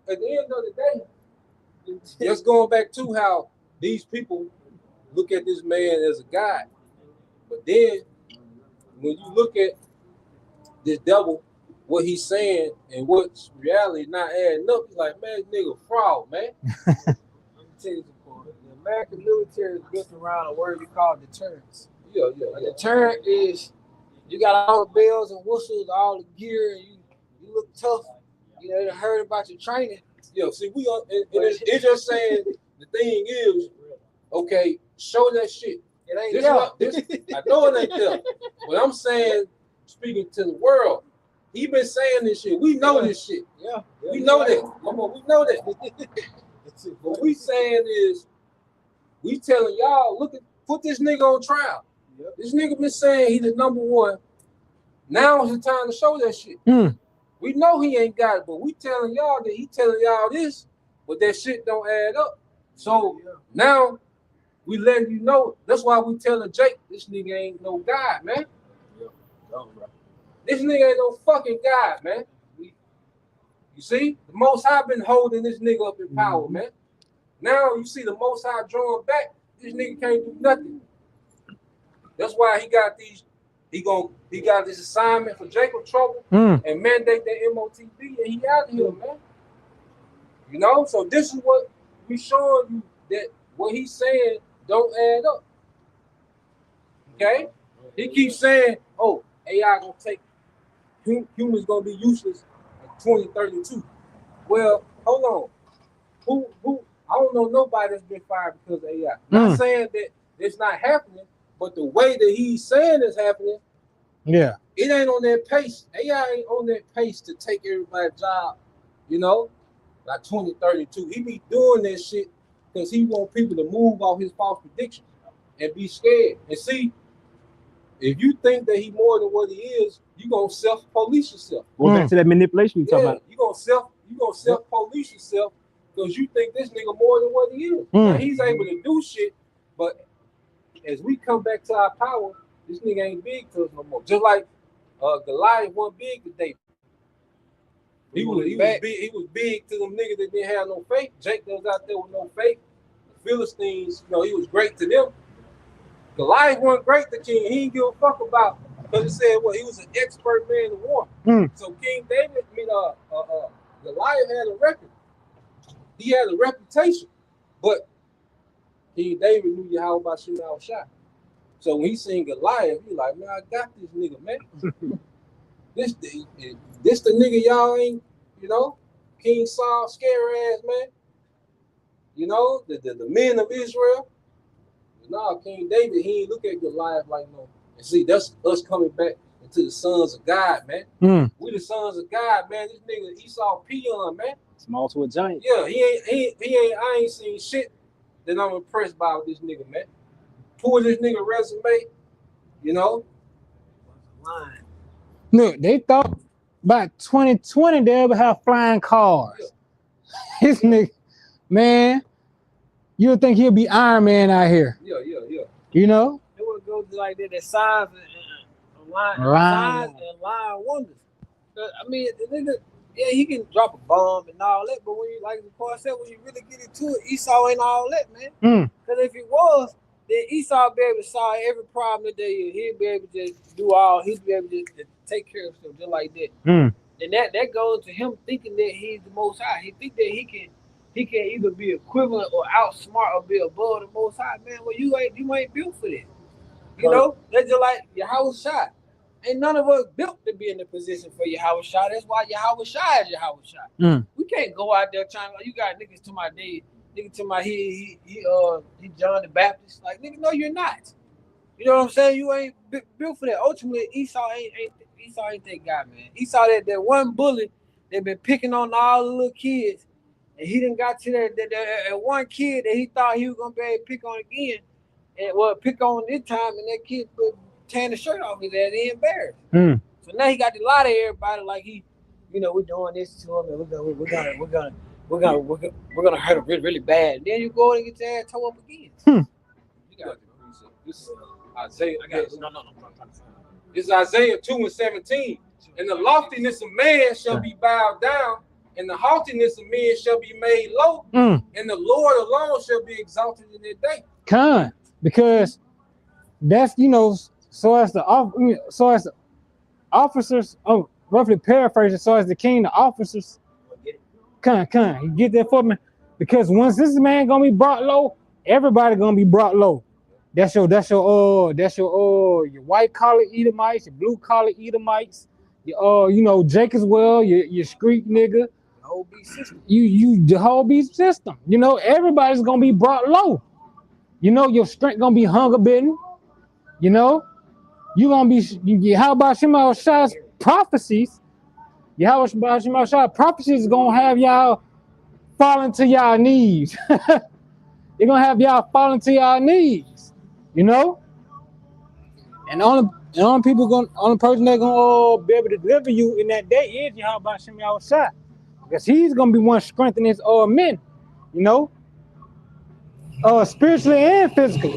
at the end of the day, just going back to how these people look at this man as a god. But then when you look at this devil, what he's saying and what's reality not adding up, he's like, man, this nigga fraud, man. Let me tell you something. The American military is built around a word we call deterrence. Yeah. A deterrent is you got all the bells and whistles, all the gear, and you look tough. You know, they heard about your training. Yeah, see, we are, and it's just saying the thing is, okay, show that shit. It ain't I know it ain't there. But I'm saying, speaking to the world, he been saying this shit. We know this shit. Yeah. We know that. Come on, we know that. What we saying is, we telling y'all, look at, put this nigga on trial. Yep. This nigga been saying he the #1. Now is the time to show that shit. We know he ain't got it, but we telling y'all that he telling y'all this, but that shit don't add up. So now we letting you know. That's why we telling Jake, this nigga ain't no God, man. This nigga ain't no fucking God, man. You see, the Most High been holding this nigga up in power, man. Now you see the Most High drawing back. This nigga can't do nothing. That's why he got these. He got this assignment for Jacob Trouble and mandate that MOTB, and he out here, man. You know, so this is what we showing you, that what he's saying don't add up. Okay, he keeps saying, "Oh, AI gonna take humans gonna be useless in 2032." Well, hold on. Who? I don't know nobody that's been fired because of AI. Not saying that it's not happening, but the way that he's saying it's happening, yeah, it ain't on that pace. AI ain't on that pace to take everybody's job, you know, like 2032. He be doing that shit because he want people to move off his false predictions and be scared. And see, if you think that he more than what he is, you gonna self-police yourself. Going back to that manipulation you talking about. You gonna self-police yourself because you think this nigga more than what he is. Now, he's able to do shit, but as we come back to our power, this nigga ain't big to us no more. Just like Goliath wasn't big to David. He was big to them niggas that didn't have no faith. Jake was out there with no faith. The Philistines, you know, he was great to them. Goliath wasn't great to King. He didn't give a fuck about, because it said, well, he was an expert man in war. So King David, Goliath had a record. He had a reputation, but King David knew Yahweh by shooting out shot. So when he seen Goliath, he like, man, I got this nigga, man. this the nigga y'all ain't, you know, King Saul, scary ass man. You know, the men of Israel. No, King David, he ain't look at Goliath like no. And see, that's us coming back into the sons of God, man. We the sons of God, man. This nigga Esau peon, man. Small to a giant. Yeah, he ain't. I ain't seen shit that I'm impressed by with this nigga, man. Pull this nigga resume, you know. Look, they thought by 2020 they would have flying cars. His nigga, man, you would think he'll be Iron Man out here. Yeah. You know? It would go to like that signs and line wonders. I mean, the nigga, yeah, he can drop a bomb and all that, but when you, like the court said, when you really get into it, Esau ain't all that, man. Because if it was, then Esau be able to solve every problem that they is. He'd be able to do all. He'd be able to take care of stuff just like that. then that goes to him thinking that he's the Most High. He think that he can either be equivalent or outsmart or be above the Most High. Man, well, you ain't built for that. You know, that's just like Yahweh Shai. Ain't none of us built to be in the position for Yahweh Shai. That's why Yahweh Shai is Yahweh Shai. We can't go out there trying. You got niggas to my day. Nigga to my he John the Baptist. Like, nigga, no, you're not. You know what I'm saying? You ain't built for that. Ultimately, Esau ain't that guy, man. Esau that one bully that been picking on all the little kids, and he done got to that one kid that he thought he was gonna be able to pick on again, and well, pick on this time, and that kid tearing the shirt off his ass, he embarrassed. So now he got to lie to everybody like he, you know, we're doing this to him, and we're gonna hurt him really, really bad. And then you go and get your ass tore up again. You got this is Isaiah. It's Isaiah 2:17. And the loftiness of man shall be bowed down, and the haughtiness of men shall be made low, and the Lord alone shall be exalted in their day. Because that's, you know, so as the officers, roughly paraphrasing, so as the king, the officers, you get that for me? Because once this man gonna be brought low, everybody gonna be brought low. That's your white collar Edomites, your blue collar Edomites, your you know, Jake as well, your street nigga, The whole beast system. The whole beast system. You know, everybody's gonna be brought low. You know, your strength gonna be hunger bitten. You know, you gonna be. How about Shema Shai's prophecies? How about Shema Shai's prophecies is gonna have y'all falling to y'all knees. They're gonna have y'all falling to y'all knees. You know, and the only person that's gonna be able to deliver you in that day is Yahweh Shema Shai, because he's gonna be one strengthening his men. You know, spiritually and physically.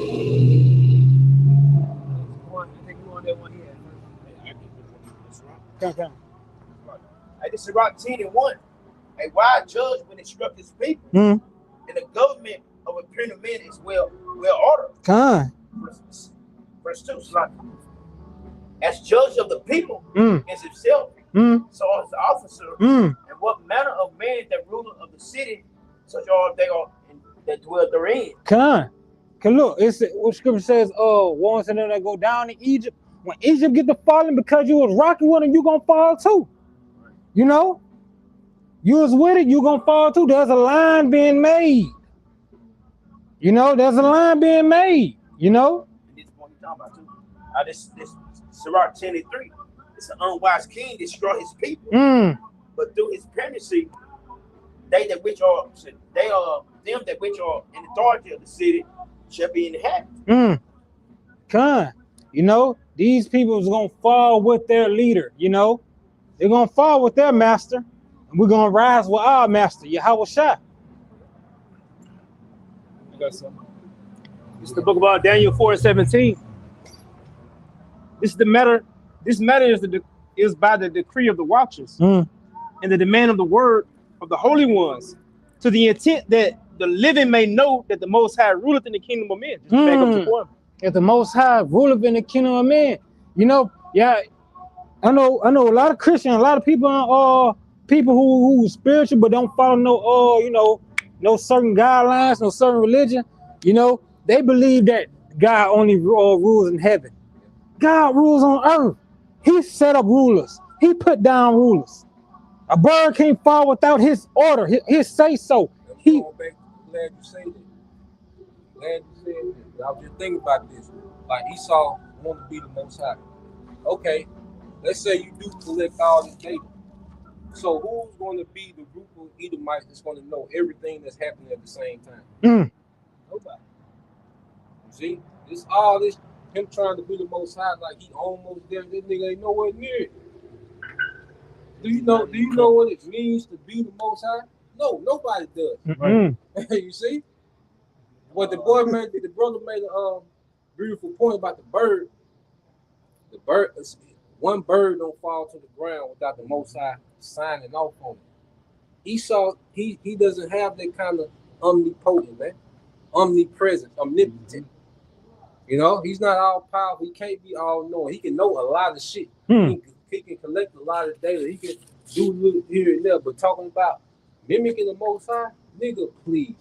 Hey, this is Rock 10 and 1. A wise judgment instruct his people, and the government of a print of men is well ordered. Verse 2, like, as judge of the people is himself, so as the officer, and what manner of man that ruler of the city, such are they are that dwell therein. Cause look, it's what scripture says, ones and them that go down in Egypt, when Egypt get to falling because you was rocking with them, you gonna fall too. You know? You was with it, you gonna fall too. There's a line being made. You know, there's a line being made, you know? This point you're talking about too. This Sirach 10 and 3. It's an unwise king destroy his people. But through his penancy, them that which are in authority of the city shall be inhabited. You know, these people is gonna fall with their leader, you know. They're gonna fall with their master, and we're gonna rise with our master, Yahweh Shai. I got something. It's the book about Daniel 4:17. This matter is by the decree of the watchers and the demand of the word of the holy ones, to the intent that the living may know that the Most High ruleth in the kingdom of men. Just back up to point. That the Most High ruleth in the kingdom of men. You know, yeah, I know a lot of Christians, a lot of people, people who spiritual but don't follow no certain guidelines, no certain religion. You know, they believe that God only rules in heaven. God rules on earth. He set up rulers. He put down rulers. A bird can't fall without his order, his say so. Glad you say that. Glad you said that. I was just thinking about this. Like Esau wanted to be the Most High. Okay, let's say you do collect all this data. So who's going to be the group of Edomites that's going to know everything that's happening at the same time? Nobody. See, this all this him trying to be the Most High, like he almost there. This nigga ain't nowhere near it. Do you know what it means to be the Most High? No, nobody does. Right? You see, what the brother made a beautiful point about the bird. The bird, one bird don't fall to the ground without the Most High signing off on it. Esau, he doesn't have that kind of omnipotent, man, omnipresent, omnipotent. You know, he's not all powerful. He can't be all knowing. He can know a lot of shit. He can collect a lot of data. do little here and there, but talking about mimicking the Most High, nigga, please.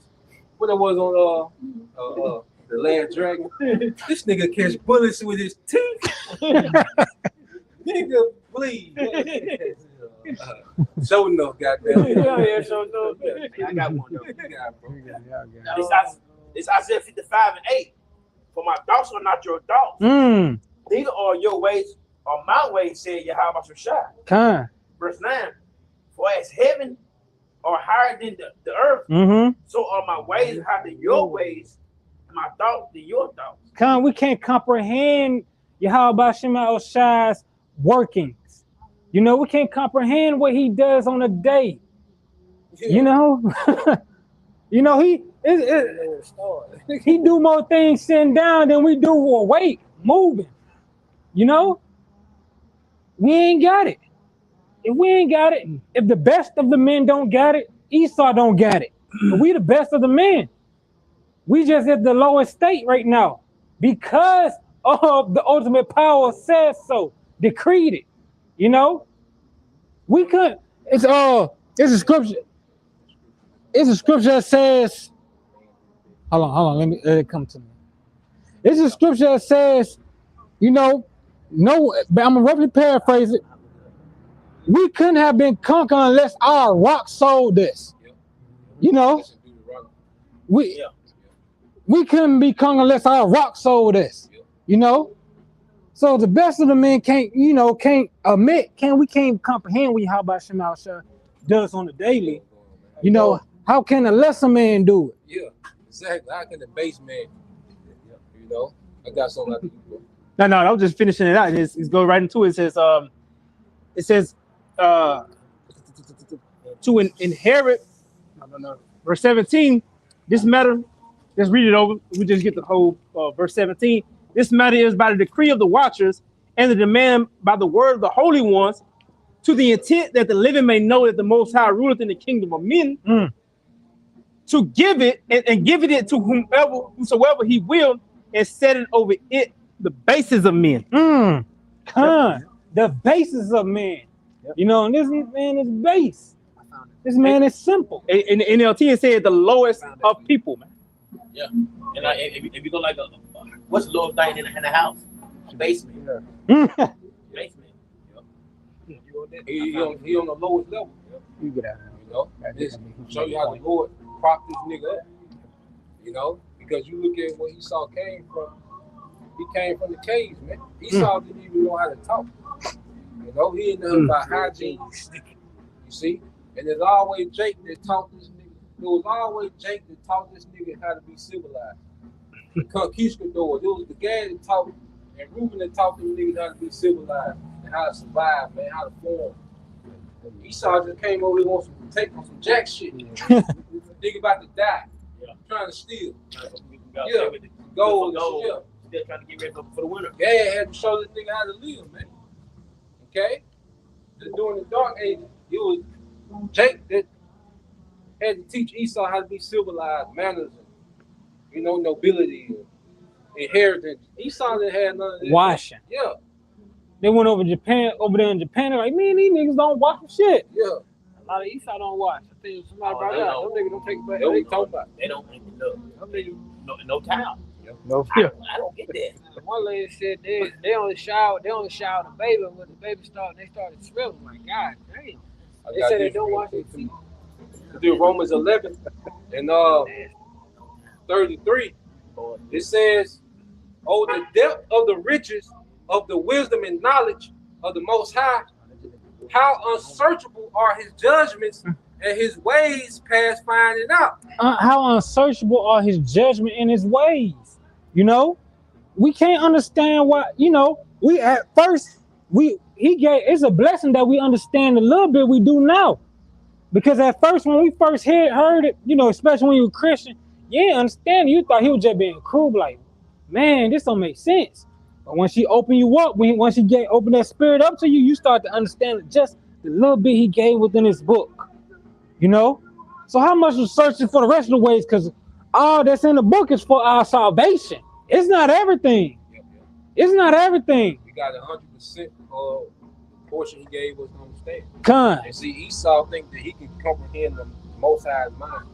When I was on the Last Dragon, this nigga catch bullets with his teeth. Nigga, please. So enough, goddamn. Yeah, so no. I got one though. Yeah, bro. It's Isaiah 55:8. For my thoughts are not your thoughts. Neither are your ways or my ways, said Yahweh Shai. Kind. Verse 9. For as heaven are higher than the earth, so are my ways higher than your ways, and my thoughts than your thoughts. Kind. We can't comprehend Yahweh Shema Shai's workings. You know, we can't comprehend what he does on a day. You know, you know, he do more things sitting down than we do awake, moving. You know, we ain't got it. If we ain't got it, if the best of the men don't got it, Esau don't got it. But we the best of the men. We just at the lowest state right now because of the ultimate power says so, decreed it. You know, we couldn't. It's a scripture. It's a scripture that says, hold on, let me come to me. It's a scripture that says, you know, no, but I'm gonna roughly paraphrase it. We couldn't have been conquered unless our rock sold this. You know, we couldn't be conquered unless our rock sold this. You know, so the best of the men can't comprehend what Yahweh Shema Shai does on the daily. You know, how can a lesser man do it? Yeah, exactly. How can the base man? You know, I got something like that. No, I was just finishing it out. It's go right into it. It says, to inherit. No. Verse 17. This matter. Let's read it over. We just get the whole verse 17. This matter is by the decree of the watchers and the demand by the word of the holy ones, to the intent that the living may know that the Most High ruleth in the kingdom of men, to give it and give it to whosoever he will, and set it over it the basis of men. The basis of man. You know, and this man is base. This man is simple. In the NLT, it said the lowest of people, man. Yeah. And if you go like what's the lowest thing in the house? Basement. Basement. He on the lowest level. You get out. You know, this show you how the Lord propped this nigga up. You know, because you look at where Esau came from. He came from the caves, man. Esau didn't even know how to talk. You know, he didn't know about hygiene. You see, and there's always Jake that taught this nigga. There was always Jake that taught this nigga how to be civilized. The conquistadors. It was the guy that taught, and Reuben that taught them niggas how to be civilized and how to survive, man, how to form. Esau just came over here wants to take on some jack shit. Nigga about to die. Trying to steal. Gold. Still trying to get ready for the winter. Yeah, had to show this nigga how to live, man. Okay? During the dark ages, it was Jake that had to teach Esau how to be civilized, manners, and, you know, nobility, and inheritance. Esau didn't have none of that. Washing. Yeah. They went over there in Japan, they're like, man, these niggas don't wash the shit. Yeah. A lot of Esau don't watch. I think somebody brought it out. Them niggas don't take it back. They talk about. They don't no towel. No. I don't get that. One lady said they only shower the baby when the baby started smelling. Like, God damn. They said they don't wash their feet. Do Romans 11 and 33. It says, "Oh, the depth of the riches of the wisdom and knowledge of the Most High! How unsearchable are his judgments and his ways past finding out." How unsearchable are his judgment and his ways. You know, we can't understand what, you know, we at first, it's a blessing that we understand a little bit we do now. Because at first, when we first heard it, you know, especially when you were Christian, you didn't understand. You thought he was just being cruel, like, man, this don't make sense. But when she opened you up, once she opened that spirit up to you, you start to understand just the little bit he gave within his book. You know? So how much was searching for the rest of the ways? Because all that's in the book is for our salvation. It's not everything. It's not everything. We got 100% of portion he gave us to understand. Con. And see, Esau think that he can comprehend the Most High's mind,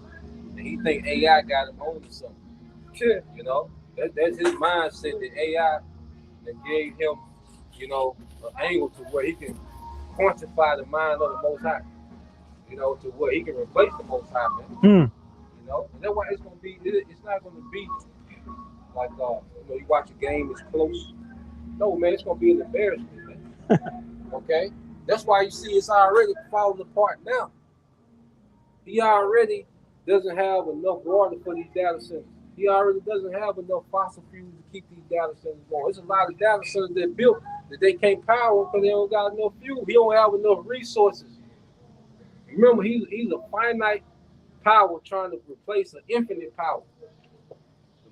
and he think AI got him on to something. You know, that's his mindset that AI that gave him, you know, an angle to where he can quantify the mind of the Most High. You know, to where he can replace the Most High, man. You know, and that's why it's gonna be. It's not gonna be like you know, you watch a game, it's close. No, man, it's gonna be an embarrassment, man. Okay, that's why you see it's already falling apart now. He already doesn't have enough water for these data centers. He already doesn't have enough fossil fuels to keep these data centers going. There's a lot of data centers that built that they can't power because they don't got enough fuel. He don't have enough resources. Remember, he's a finite power trying to replace an infinite power. The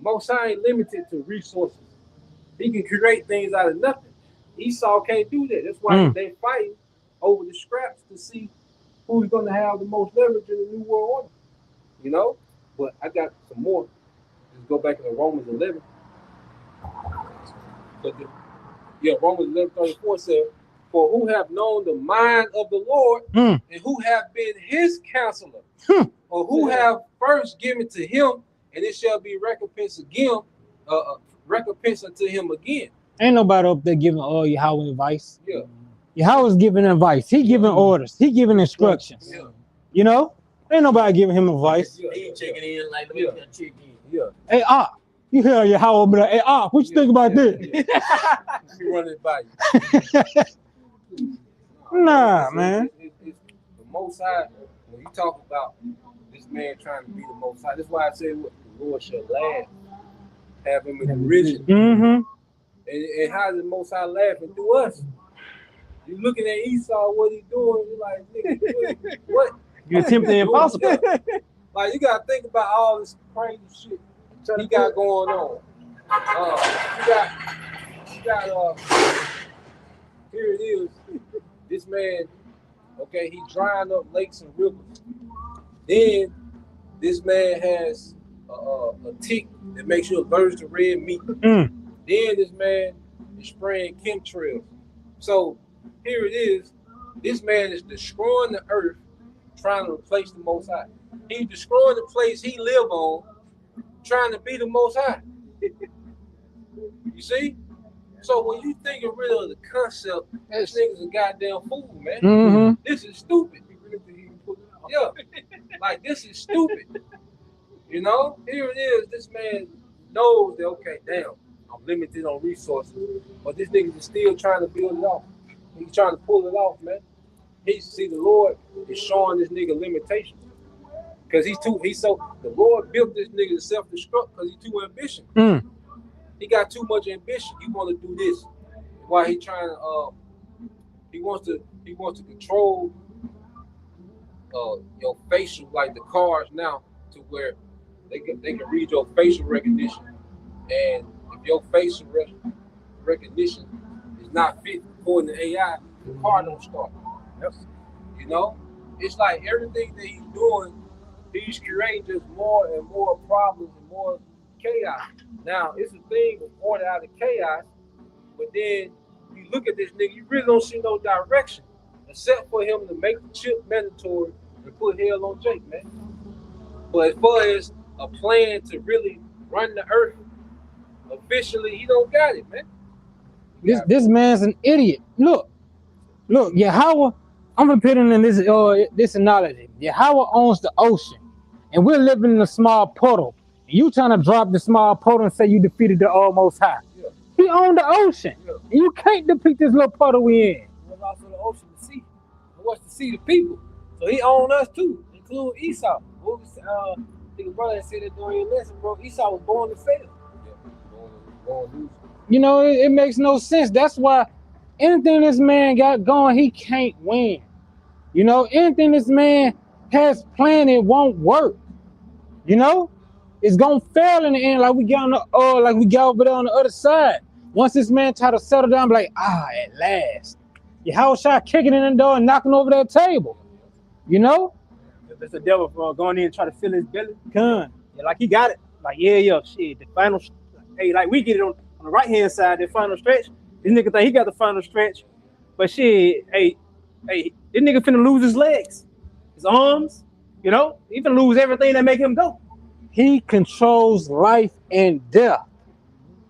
Most High ain't limited to resources. He can create things out of nothing. Esau can't do that. That's why they fighting over the scraps to see who's going to have the most leverage in the New World Order. You know? But I got some more. Let's go back to Romans 11. Romans 11:34 says, "For who have known the mind of the Lord, and who have been his counselor, or who have first given to him, and it shall be recompense again, recompense unto him again." Ain't nobody up there giving Yahweh advice. Yeah. Yahweh's giving advice. He giving orders. He giving instructions. Yeah. You know? Ain't nobody giving him advice. He ain't checking in like Yeah. check in. Yeah. Hey, you hear Yahweh be like, hey, what you think about this? Let me run it by you. Nah, man. It's the Most High, when you talk about this man trying to be the Most High, that's why I said what the Lord shall laugh, have him in derision. Mm-hmm. And how is the Most High laughing through us? You looking at Esau, what he doing? You're like, nigga, what? You attempting the impossible. Like, you gotta think about all this crazy shit he got going on. Here it is. This man, okay, he drying up lakes and rivers. Then this man has a tick that makes you allergic to red meat. Then this man is spraying chemtrails. So here it is. This man is destroying the earth, trying to replace the Most High. He's destroying the place he live on, trying to be the Most High. You see? So when you think of rid of the concept, this nigga's a goddamn fool, man. Mm-hmm. This is stupid. Yeah, like this is stupid. You know, here it is. This man knows that, okay, damn, I'm limited on resources, but this nigga is still trying to build it off. He's trying to pull it off, man. The Lord is showing this nigga limitations. Because the Lord built this nigga to self-destruct because he's too ambitious. He got too much ambition. He want to do this. While he trying to he wants to control your facial, like the cars now, to where they can read your facial recognition. And if your facial recognition is not fit according to AI, the car don't start. Yep. You know? It's like everything that he's doing, he's creating just more and more problems and more chaos. Now, it's a thing of order out of chaos, but then you look at this nigga, you really don't see no direction, except for him to make the chip mandatory and put hell on Jake, man. But as far as a plan to really run the earth officially, he don't got it, man. This man's an idiot. Look, Yahweh, I'm gonna put it in this analogy. Yahweh owns the ocean, and we're living in a small puddle. And you trying to drop the small puddle and say you defeated the Most High. Yeah. He owned the ocean. Yeah. And you can't defeat this little puddle we in. It was also the ocean to see. It was to see the people. So he owned us too, including Esau. What was the brother said that during your lesson, bro? Esau was born to fail. You know, it makes no sense. That's why anything this man got going, he can't win. You know, anything this man has planned, it won't work. You know, it's gonna fail in the end, like we got over there on the other side. Once this man try to settle down, be like, at last. Yahushua kicking in the door and knocking over that table. You know? That's the devil going in and try to fill his belly. Con. Yeah, like he got it. Like, shit, the final, hey, like we get it on the right-hand side, the final stretch. This nigga think he got the final stretch. But shit, hey, this nigga finna lose his legs, his arms, you know? He finna lose everything that make him go. He controls life and death.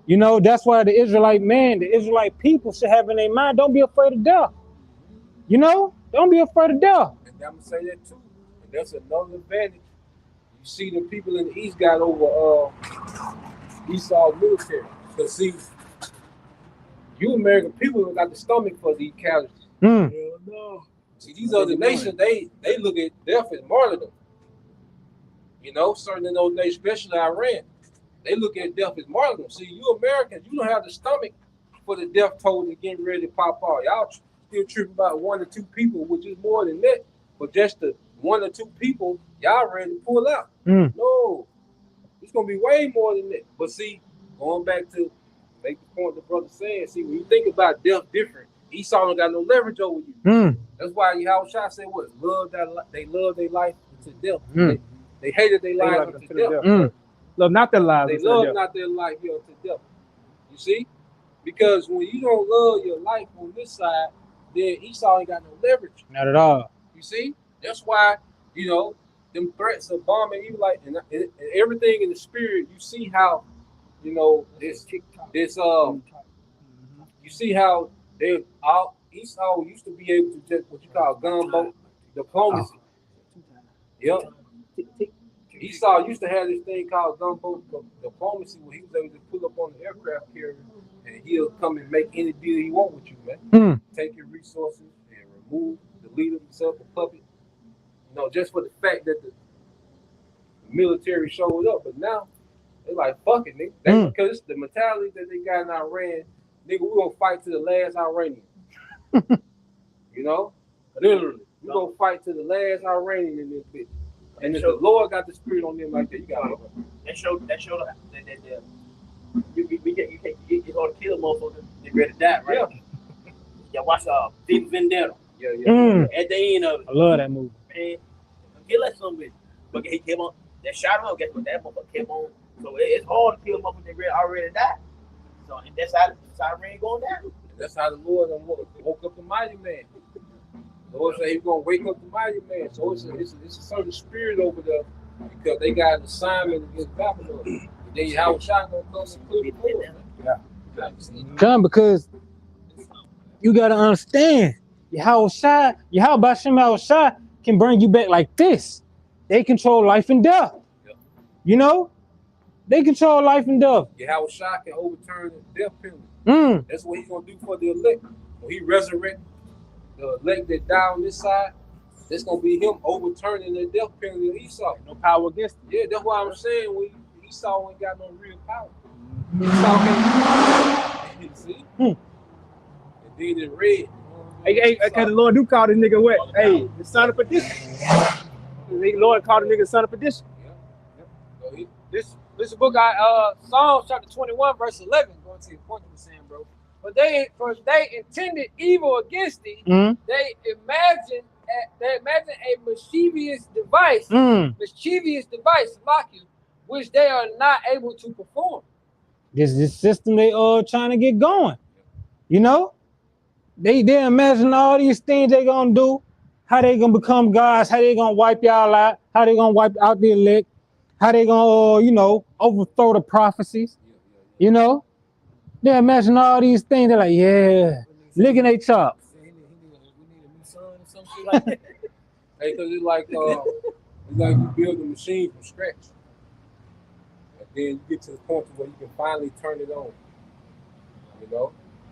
You know, that's why the Israelite man, the Israelite people should have in their mind, don't be afraid of death. You know, don't be afraid of death. And I'm gonna say that too. And that's another advantage. You see the people in the East got over Esau military. Because see, you American people got the stomach for these casualties. Mm. Hell no. See, these other nations, they look at death as martyrdom. You know, certain in those nations, especially Iran, they look at death as martyrdom. See, you Americans, you don't have the stomach for the death toll and getting ready to pop off. Y'all still tripping about 1 or 2 people, which is more than that. But just the 1 or 2 people, y'all ready to pull out. Mm. No, it's gonna be way more than that. But see, going back to make the point the brother saying, see, when you think about death different, Esau don't got no leverage over you. Mm. That's why Yahushua said what? They love their life to death. Mm. They hated their They life love unto to death. death. Mm. Love not their lives. They unto love death. not their life here unto death. You see? Because when you don't love your life on this side, then Esau ain't got no leverage. Not at all. You see? That's why, you know, them threats of bombing, you like, and everything in the spirit, you see how, you know, you see how they all Esau used to be able to just what you call gunboat diplomacy. Yep. Esau used to have this thing called gunboat diplomacy where he was able to pull up on the aircraft carrier and he'll come and make any deal he want with you, man. Mm. Take your resources and remove the leader himself, the puppet. You know, just for the fact that the military showed up. But now they're like, fuck it, nigga. Because it's the mentality that they got in Iran, nigga, we're gonna fight to the last Iranian. You know? Literally. We're gonna fight to the last Iranian in this bitch. And if the Lord got the spirit on them like that, you gotta that showed that you can't hard to kill a motherfucker. They ready to die, right? Yeah. Y'all watch V for Vendetta. Yeah. At the end of it. I love that movie. Man, kill that son of a bitch. But he kept on. They shot him up. Guess what? That motherfucker kept on. So it's hard to kill a motherfucker that already died. So and that's how Iran going down. That's how the Lord woke up the mighty man. The Lord said he's gonna wake up the mighty man. So it's a certain spirit over there because they got an assignment against Babylon. And then Yahushua gonna come and clear the floor. Yeah. Come, because you gotta understand, Yahushua can bring you back like this. They control life and death. Yeah. You know, they control life and death. Yahushua can overturn the death penalty. Mm. That's what he's gonna do for the elect. When he resurrect the elect that die on this side, that's gonna be him overturning the death penalty of Esau. No power against it. Yeah, that's why I'm saying Esau ain't got no real power. Esau can't see. And then it red. Hey, cause the Lord do call this nigga what? Hey, the son of perdition. The Lord called the nigga son of perdition. Yeah. This book, Psalms chapter 21, verse 11, going to your point you were saying, bro. But they intended evil against thee. Mm. They imagine a mischievous device, which they are not able to perform. This system they trying to get going. You know, they imagine all these things they gonna do, how they gonna become gods, how they gonna wipe y'all out, how they gonna wipe out the elect, how they gonna overthrow the prophecies. You know, they imagine all these things. They're like, yeah, licking their chops. We need a new son or some shit like that. Hey, cause it's like you build a machine from scratch, and then you get to the point where you can finally turn it on. You know,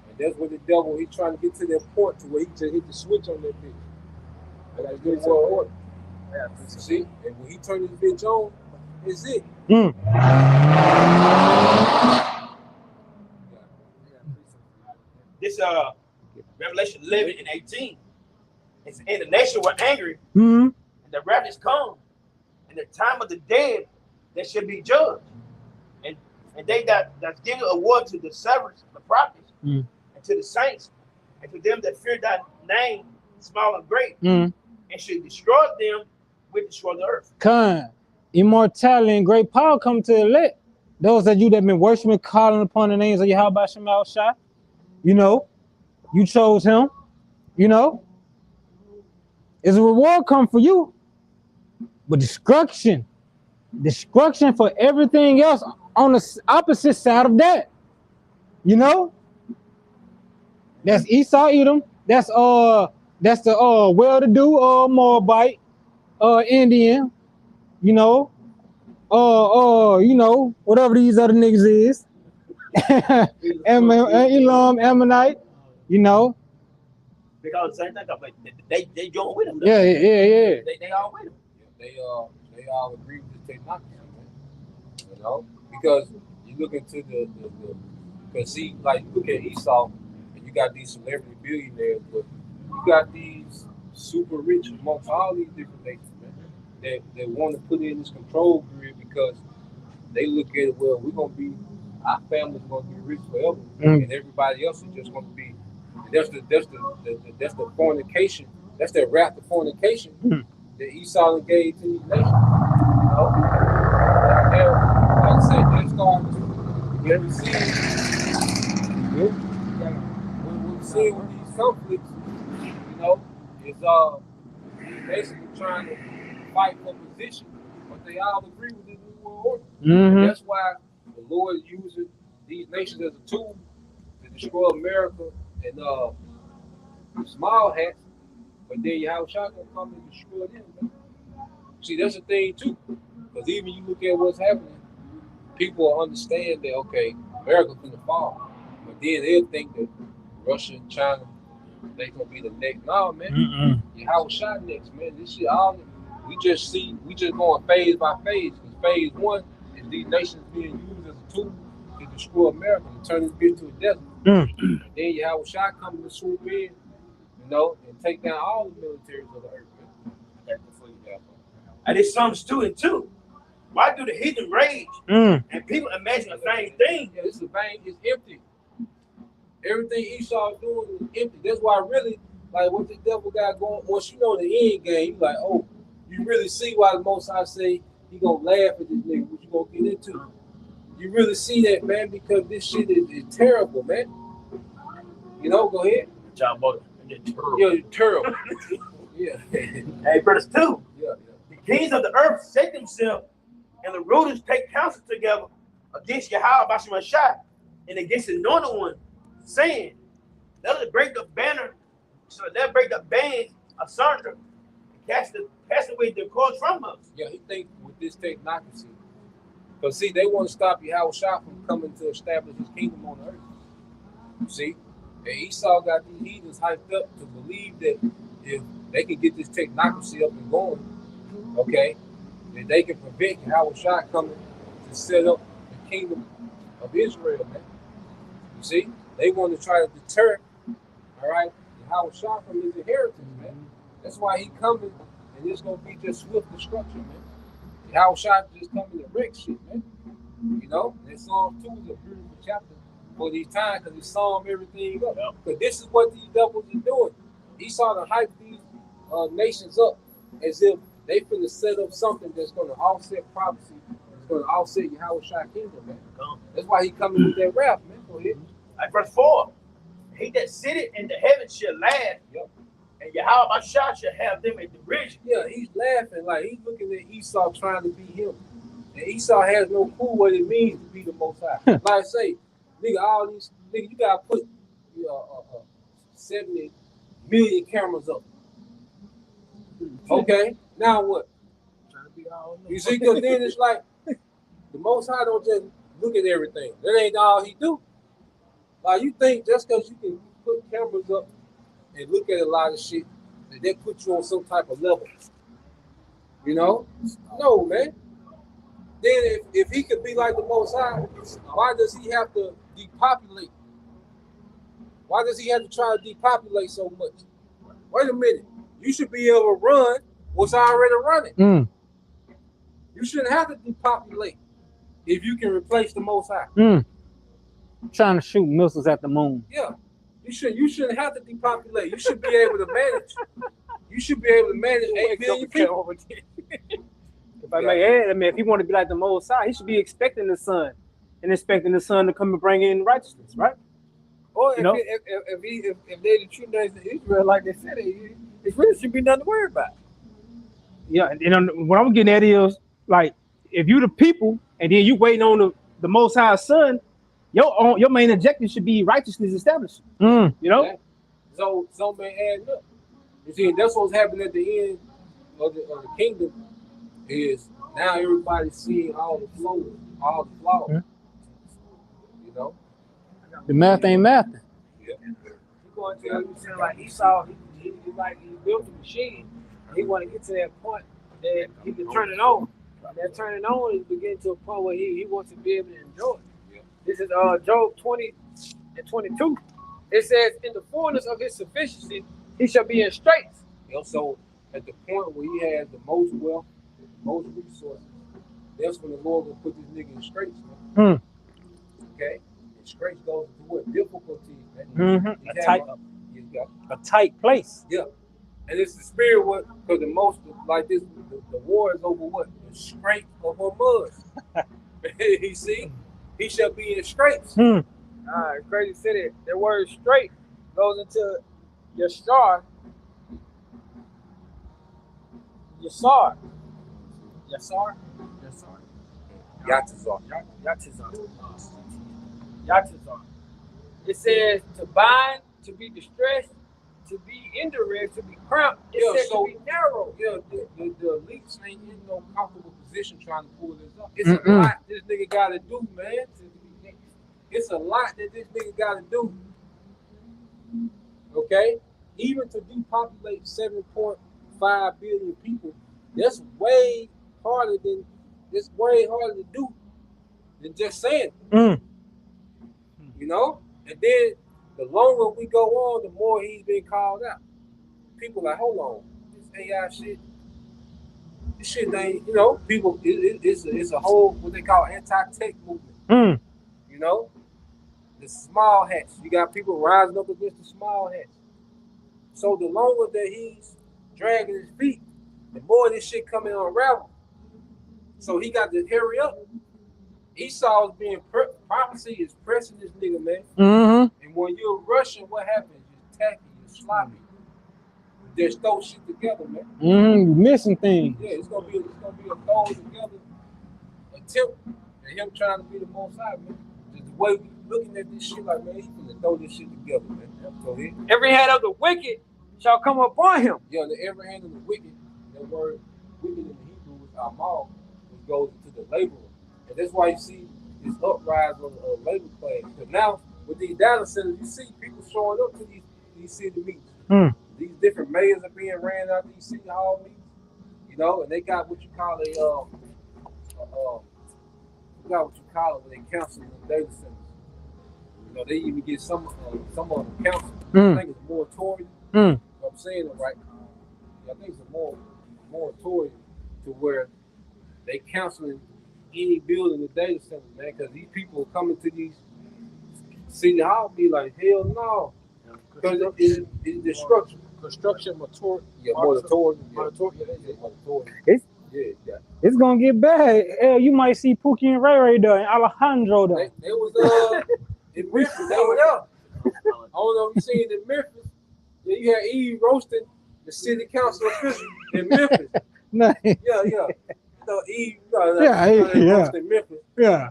and that's what the devil he's trying to get to that point to where he just hit the switch on that bitch. Like good world order. Yeah, see, and when he turns this bitch on, it's it. Mm. This Revelation 11 and 18. It's and the nation were angry, Mm. and the wrath is come, and the time of the dead they should be judged, and they that's given a word to the servants, the prophets, and to the saints, and to them that fear thy name, small and great, and should destroy them, with destroy the earth. Kind, immortality and great power come to the elect. Those that you that been worshiping, calling upon the names of Yahweh Shem Shai. You know, you chose him. You know, is a reward come for you, but destruction for everything else on the opposite side of that. You know, that's Esau, Edom. That's the well-to-do Moabite, Indian. You know, you know, whatever these other niggas is, Elam, Ammonite. You know. Because the same thing, but they join with them. Yeah. They all with them. They all agree with the technology, man. You know, because you look into because see, like you look at Esau, and you got these celebrity billionaires, but you got these super rich amongst all these different nations, man. That want to put in this control grid because they look at it, well, our family's gonna be rich forever, and everybody else is just gonna be. That's the fornication. That's that wrath of fornication that Esau gave to these nations. You know, like I said, they're starting to get what we see with these conflicts. You know, is basically trying to fight for position, but they all agree with the New World Order. And that's why the Lord uses these nations as a tool to destroy America and small hats, but then Yahushua gonna come and destroy them. Man. See, that's the thing too, because even you look at what's happening, people understand that okay, America's gonna fall, but then they'll think that Russia and China they gonna be the next. No, man, Yahushua next, man. This shit all we just going phase by phase. Because phase one is these nations being used as a tool to destroy America and turn this bitch to a desert. And then you have a shot coming to swoop in, you know, and take down all the militaries of the earth. And it's Psalms 2 and 2. Why do the heathen rage? And people imagine the same thing. Yeah, it's empty. Everything Esau is doing is empty. That's why really, like what the devil got going, once you know the end game, you like, oh, you really see why the Most High say he gonna laugh at this nigga, what you gonna get into. You really see that, man, because this shit is terrible, man. You know, go ahead. John Boy, yeah, terrible. Yeah. Hey, verse 2. Yeah. The kings of the earth shake themselves, and the rulers take counsel together against Yahweh Bashim Ashai and against the anointed one, saying, let us break the banner, so let break the bands asunder and cast away the cords from us. Yeah, he think with this technocracy. Because see, they want to stop Yahushua from coming to establish his kingdom on earth. You see? And Esau got these heathens hyped up to believe that if they can get this technocracy up and going, okay, that they can prevent Yahushua coming to set up the kingdom of Israel, man. You see? They want to try to deter, all right, Yahushua from his inheritance, man. That's why he coming, and it's going to be just swift destruction, man. Yahushua just coming to wreck shit, man. You know, and Psalm 2 is a beautiful chapter for these times because it sum everything up. Because this is what these devils are doing. Esau to hype these nations up as if they finna set up something that's going to offset prophecy, that's going to offset Yahushua kingdom, man. That's why he coming with that rap, man. Go ahead. Like verse 4, he that sitteth in the heavens shall laugh, and Yahweh Bashah shall have them in derision. Yeah, he's laughing like he's looking at Esau trying to be him. And Esau has no clue what it means to be the Most High. Like I say, nigga, all these nigga, you gotta put 70 million cameras up. Okay, now what? You see, because then it's like the Most High don't just look at everything. That ain't all he do. Like you think just because you can put cameras up and look at a lot of shit, that put you on some type of level. You know? No, man. Then if he could be like the Most High, why does he have to depopulate? Why does he have to try to depopulate so much? Wait a minute. You should be able to run what's already running. You shouldn't have to depopulate if you can replace the Most High. Trying to shoot missiles at the moon. Yeah. You shouldn't have to depopulate. You should be able to manage. You should be able to manage 8 billion people. If I may add, I mean, if he want to be like the Most High, he should be expecting the sun and expecting the sun to come and bring in righteousness, right? Or You know? if they the true nation of Israel, like they said, it really should be nothing to worry about. Yeah, and what I'm getting at is like if you the people and then you waiting on the Most High Son, your main objective should be righteousness established. You know, Yeah. So man, add up. You see, that's what's happening at the end of the kingdom is now everybody's seeing all the flaws, Yeah. You know. The math ain't math. Yeah. You going to you saying like Esau, he built a machine. He want to get to that point that he can turn it on. That turning on is beginning to a point where he wants to be able to enjoy it. Yeah. This is Job 20:22. It says, "In the fullness of his sufficiency, he shall be in straits." You know, so at the point where he has the most wealth, most resources, that's when the Lord will put this nigga in straits. Man. Okay, and straits goes into what difficulties, man. A tight place. Yeah, and it's the spirit what because the most like this, the war is over what the straight of her mud. You see, he shall be in straits. It's crazy to say that. The word straight goes into Yashar. Yatazar. It says to bind, to be distressed, to be in duress, to be cramped. It says to be narrow. Yeah, the elites ain't in no comfortable position trying to pull this up. It's a lot this nigga got to do, man. It's a lot that this nigga got to do. Okay, even to depopulate 7.5 billion people, that's way harder to do than just saying it. You know, and then the longer we go on, the more he's been called out. People like, hold on, this AI shit, this shit ain't, you know, people, it's a whole what they call anti-tech movement. You know, the small hats. You got people rising up against the small hats. So the longer that he's dragging his feet, the more this shit coming unravel. So he got to hurry up. Esau's being prophecy is pressing this nigga, man. And when you're rushing, what happens? You're tacky, you're sloppy. You just throw shit together, man. You missing things. Yeah, it's gonna be a throw together attempt and him trying to be the most high, man. Just the way we looking at this shit like, man, he's gonna throw this shit together, man. Go ahead. Every hand of the wicked shall come upon him. Yeah, the every hand of the wicked, that word wicked in the Hebrew is amal, which goes into the laborer. And that's why you see this uprising of the labor class. Because now with these data centers, you see people showing up to these city meetings. These different mayors are being ran out of these city hall meetings, you know, and they got what you call when they counsel in the data centers. You know, they even get some of them counsel. I think it's a moratorium. If I'm saying it right. I think it's a moratorium to where they counseling any building the data center, man, because these people coming to these city hall be like, hell no, because it's destruction. Construction moratorium. Yeah, moratorium. It's gonna get bad. Hell, you might see Pookie and Ray Ray there and Alejandro there. They was in Memphis. They were there. I don't know if you seen in Memphis. Yeah, you had Eve roasting the city council official in Memphis. No. Yeah. No, Eve. Yeah. Roasting Memphis. Yeah.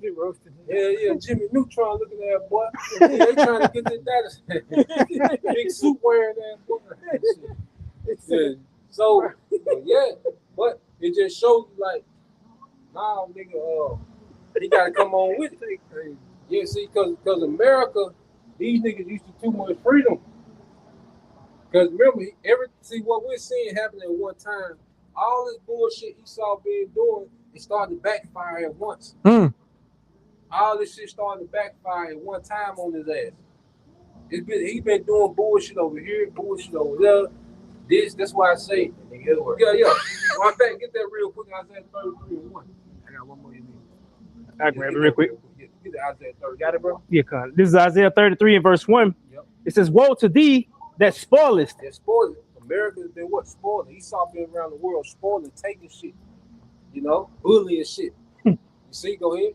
He roasted. Yeah. Jimmy Neutron looking at that boy. They trying to get this data. Big suit wearing that boy. Yeah. So, but it just shows you like, nah, nigga, he gotta come on with it. Yeah, see, because America, these niggas used to too much freedom. Because remember, see what we're seeing happening at one time, all this bullshit Esau been doing, it started to backfire at once. All this shit started to backfire at one time on his ass. He been doing bullshit over here, bullshit over there. That's why I say, yeah. Well, I think get that real quick. Isaiah 33:1. I got one more you need. I grab it real quick. Get the Isaiah 30. Got it, bro? Yeah, cuz this is Isaiah 33 and verse 1. Yep. It says, woe to thee that spoilest. They're spoiling. America has been what? Spoiling. Esau been around the world spoiling, taking shit. You know, bullying shit. You see, go ahead.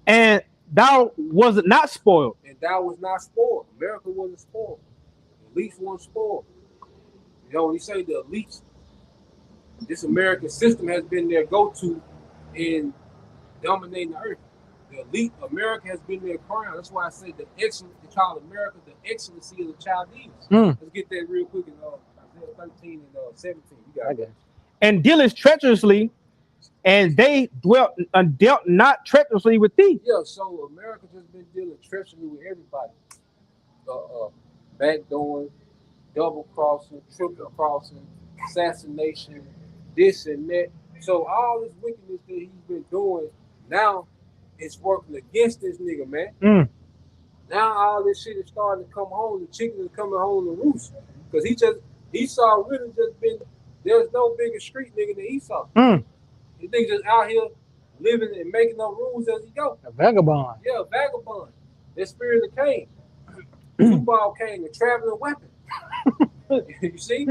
And thou was not spoiled. And thou was not spoiled. America wasn't spoiled. The elites weren't spoiled. You know, when you say the elites, this American system has been their go-to in dominating the earth. The elite America has been their crown. That's why I say the excellence, they call America the excellency of the Chaldees. Let's get that real quick in Isaiah 13 and 17. You got it. And dealest treacherously, and they dealt not treacherously with thee. Yeah, so America just been dealing treacherously with everybody. Backdooring, double crossing, triple crossing, assassination, this and that. So all this wickedness that he's been doing now, it's working against this nigga, man. Now all this shit is starting to come home. The chickens are coming home to roost. Because Esau really just been, there's no bigger street nigga than Esau. This nigga just out here living and making up rules as he go. A vagabond. Yeah, vagabond. That spirit of Cain. Two-ball Cain, the traveling weapon. You see?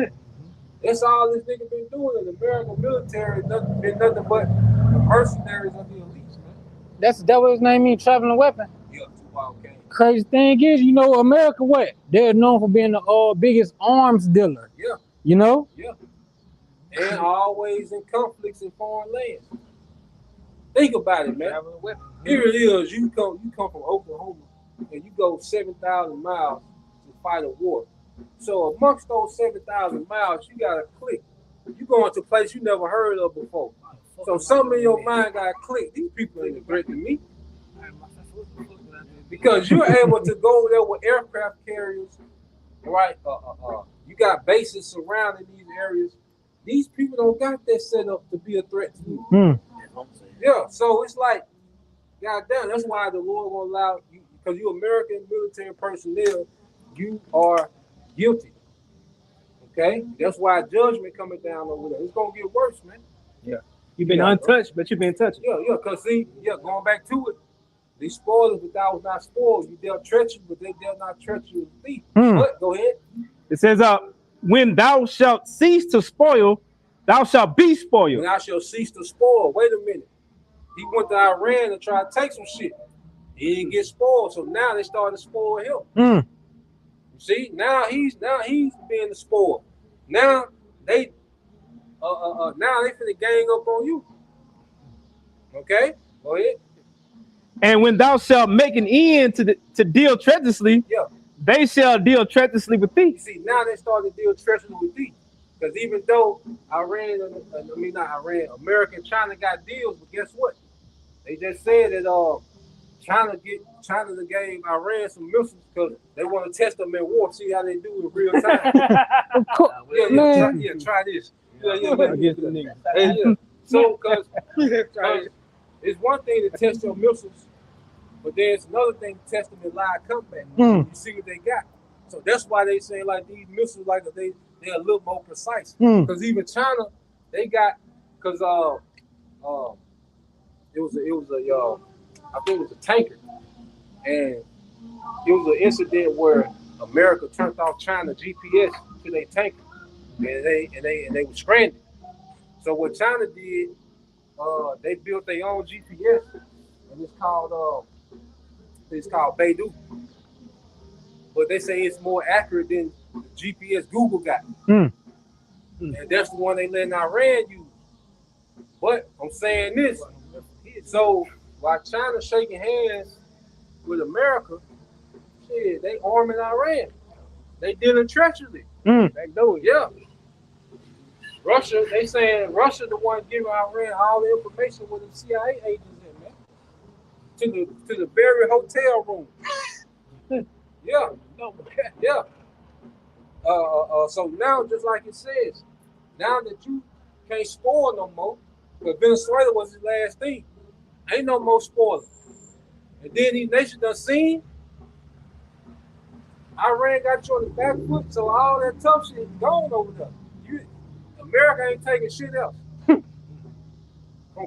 That's all this nigga been doing. The American military has been nothing but the mercenaries of the elites, man. That what his name means, traveling weapon. Yeah, two-ball Cain. Crazy thing is, you know, America what? They're known for being the biggest arms dealer. Yeah. You know? Yeah. And always in conflicts in foreign lands. Think about it, man. Here it is. You come from Oklahoma and you go 7,000 miles to fight a war. So amongst those 7,000 miles, you got to click. You going to a place you never heard of before. So something in your mind got to click. These people ain't a threat to me. Because you're able to go over there with aircraft carriers, right? You got bases surrounding these areas. These people don't got that set up to be a threat to you. Yeah, so it's like, goddamn, that's why the Lord will allow you, because you American military personnel, you are guilty. Okay? That's why judgment coming down over there. It's gonna get worse, man. Yeah. You've been untouched, but you've been touched. Yeah, because see, going back to it, they spoiled us, but thou was not spoiled. You dealt treachery, but they dealt not treachery with thee. But go ahead. It says, when thou shalt cease to spoil, thou shalt be spoiled. When thou shalt cease to spoil. Wait a minute. He went to Iran to try to take some shit. He didn't get spoiled, so now they started to spoil him. You see, now he's being the spoiled. Now they finna gang up on you. Okay, go ahead. And when thou shalt make an end to deal treacherously, they shall deal treacherously with thee. You see, now they started to deal treacherously with thee. Because even though America and China got deals, but guess what? They just said that China gave Iran some missiles because they want to test them in war, see how they do in real time. Try this. So, because it's one thing to test your missiles, but then it's another thing to test them in live combat. You see what they got. So that's why they say like these missiles, like they're a little more precise. Because even China, they got, because I think it was a tanker, and it was an incident where America turned off China GPS to their tanker, and they were stranded. So what China did, they built their own GPS, and it's called Beidou. But they say it's more accurate than the GPS Google got. And that's the one they let Iran use. But I'm saying this, so while China shaking hands with America, shit, they arming Iran. They dealing treacherously. They know it. Yeah. Russia, they saying Russia the one giving Iran all the information with the CIA agents in, man. To the very hotel room. Yeah. Yeah. So now, just like it says, now that you can't spoil no more, because Venezuela was his last thing. Ain't no more spoiling. And then these nations done seen Iran got you on the back foot, so all that tough shit is gone over there. America ain't taking shit else. Gonna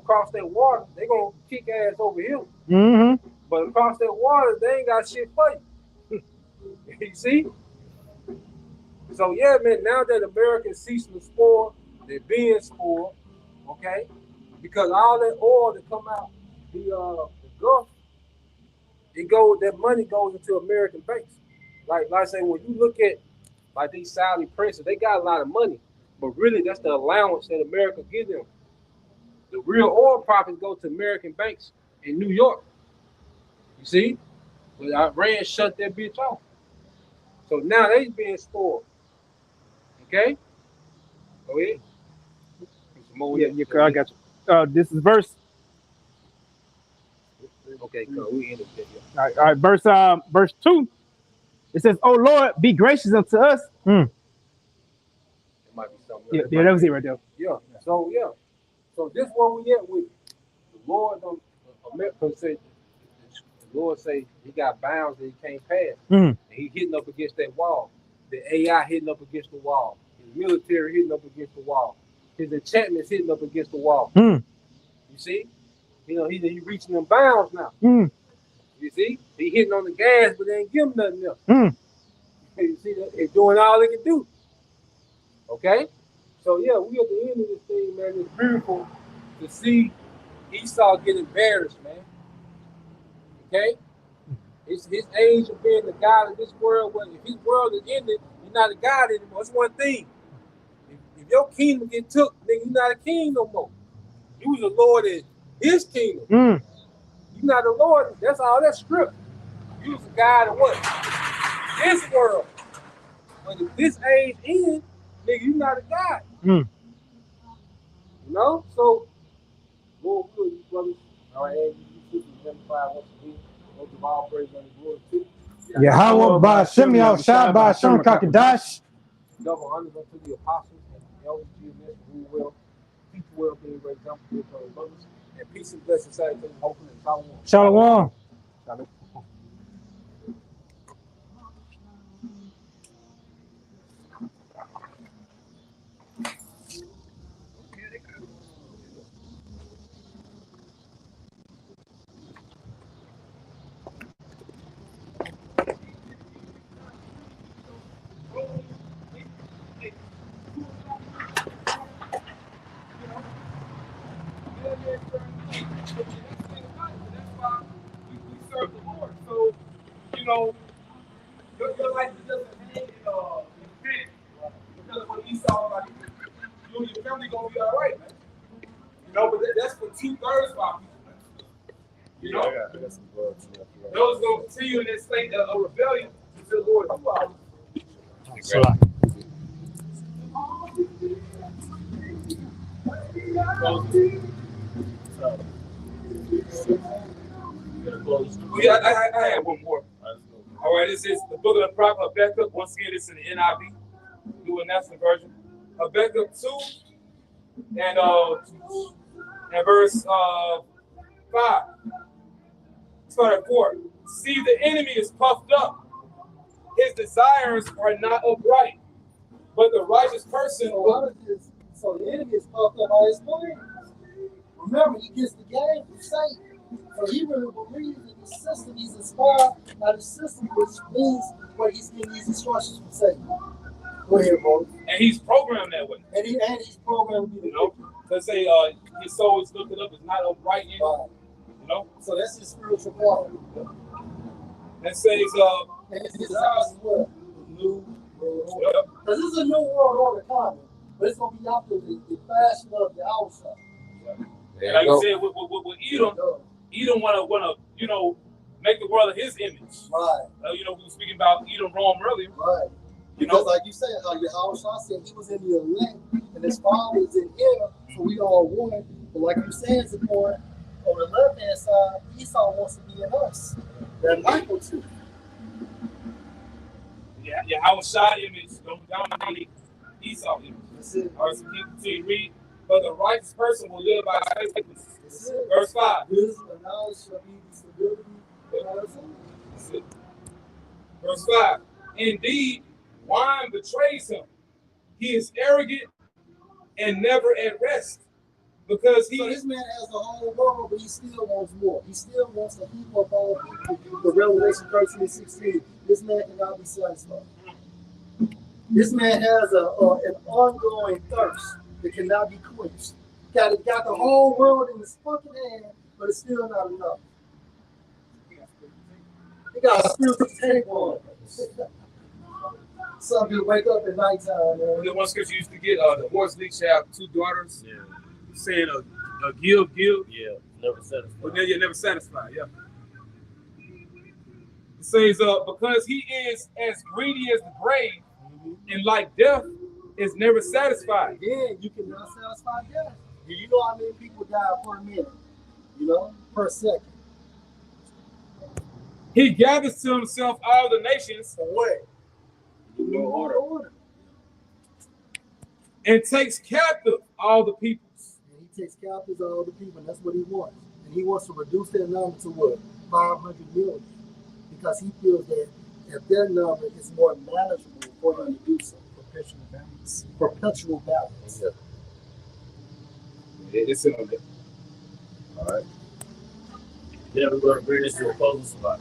cross that water, they gonna kick ass over here. But across that water, they ain't got shit for you. You see? So yeah, man, now that Americans ceasing to spoil, they're being spoiled, okay? Because all that oil that come out the Gulf, that money goes into American banks. Like I say, when you look at like these Saudi princes, they got a lot of money, but really that's the allowance that America gives them. The real oil profits go to American banks in New York. You see? But Iran shut that bitch off. So now they being spoiled. Okay? Go ahead. Yeah, I got you. This is verse. Okay, cool. We end the video. All right, verse 2. It says, "Oh Lord, be gracious unto us." It might be something. Yeah, that was it right there. Yeah. So this where we at with it. The Lord don't America said the Lord say he got bounds that he can't pass. And he hitting up against that wall. The AI hitting up against the wall. His military hitting up against the wall. His enchantments hitting up against the wall. You see? You know, he reaching them bounds now. You see? He hitting on the gas, but they ain't give him nothing else. You see that? They're doing all they can do. Okay? So yeah, we at the end of this thing, man. It's beautiful to see Esau get embarrassed, man. Okay? It's his age of being the God of this world. Well, if his world is ended, you're not a God anymore. It's one thing. If your kingdom get took, nigga, you're not a king no more. You was a lord in his kingdom. You're not a lord. That's all that script. You was a God of what? This world. But if this age ends, nigga, you're not a God. You know? So, Lord, we you brothers. All right, and you identify once again. Most of all praise and glory to Yahweh Ba'Shem Yahushua Ba'Shem Kakadash. double honors unto the apostles and the elders of who will teach well being great example to their brothers. And peace and blessings, salutations, hopefully, and Shalom. Shalom. Your life doesn't hang in fear. Because when Esau, like, you and your family gonna be all right, man. You know, but that's for 2/3 of our people, man. You know, those gonna continue in this state of rebellion until the Lord do out. Yeah, I have one more. All right, this is the book of the prophet Habakkuk. Once again, this is in the NIV, New International Version. Habakkuk 2 and verse 5. Start at 4. See, the enemy is puffed up. His desires are not upright, but the righteous person. So the enemy is puffed up by his plans. Remember, he gets the game from Satan. So he really believes in the system. He's inspired by the system, which means what he's getting these instructions from Satan. Go ahead, bro. And he's programmed that way. And he's programmed to be, you know, let's say his soul is lifted up, is not upright in right. You know? So that's his spiritual quality. That says and his desires as well. New world order. Because this is a new world order coming, but it's gonna be after the fashion of the outside. And like you said, with Edom wanna you know, make the world of his image. Right. You know, we were speaking about Edom, Rome earlier. Right. Because like you said, how Yahushua said he was in the elect and his father is in him, so we all one. But like you said, Zipporah, on the left hand side, Esau wants to be in us. That Michael too. Yeah, Yahushua image don't dominate Esau image. That's it. All right, so continue to read. But the righteous person will live by faith. Verse 5. Wisdom and knowledge shall be the stability of our soul. That's it. Verse 5. Indeed, wine betrays him. He is arrogant and never at rest. Because so this man has the whole world, but he still wants more. He still wants the people of all people. The Revelation 13:16. This man cannot be satisfied. This man has an ongoing thirst that cannot be quenched. Got the whole world in his fucking hand, but it's still not enough. He got a spiritual tank on. Some people wake up at nighttime, man. The one scripture used to get, the horse leech have 2 daughters. Yeah. Saying a give. Yeah. Never satisfied. But then you're never satisfied. Yeah. It says, because he is as greedy as the grave, and like death is never satisfied. Then you cannot satisfy death. Do you know how many people die per minute? You know, per second. He gathers to himself all the nations. For what? No order. And takes captive all the peoples. And he takes captives of all the people, and that's what he wants. And he wants to reduce their number to what? 500 million. Because he feels that if their number is more manageable for him to do so. Perpetual balance. Yeah. It's in there. All right. Yeah, we're going to bring this to a closing spot.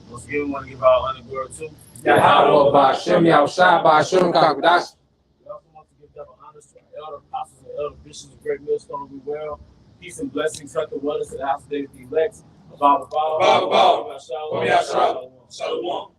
Once again, we want to give our honor and glory to Yahweh Ba'Shem Yahushua Ba'Shem Kakdash. We also want to give double honors to our elder apostles and elder bishops of Great Millstone. We well. Peace and blessings. Tuck the wonders to the house of David the elect. Abba, Shalom.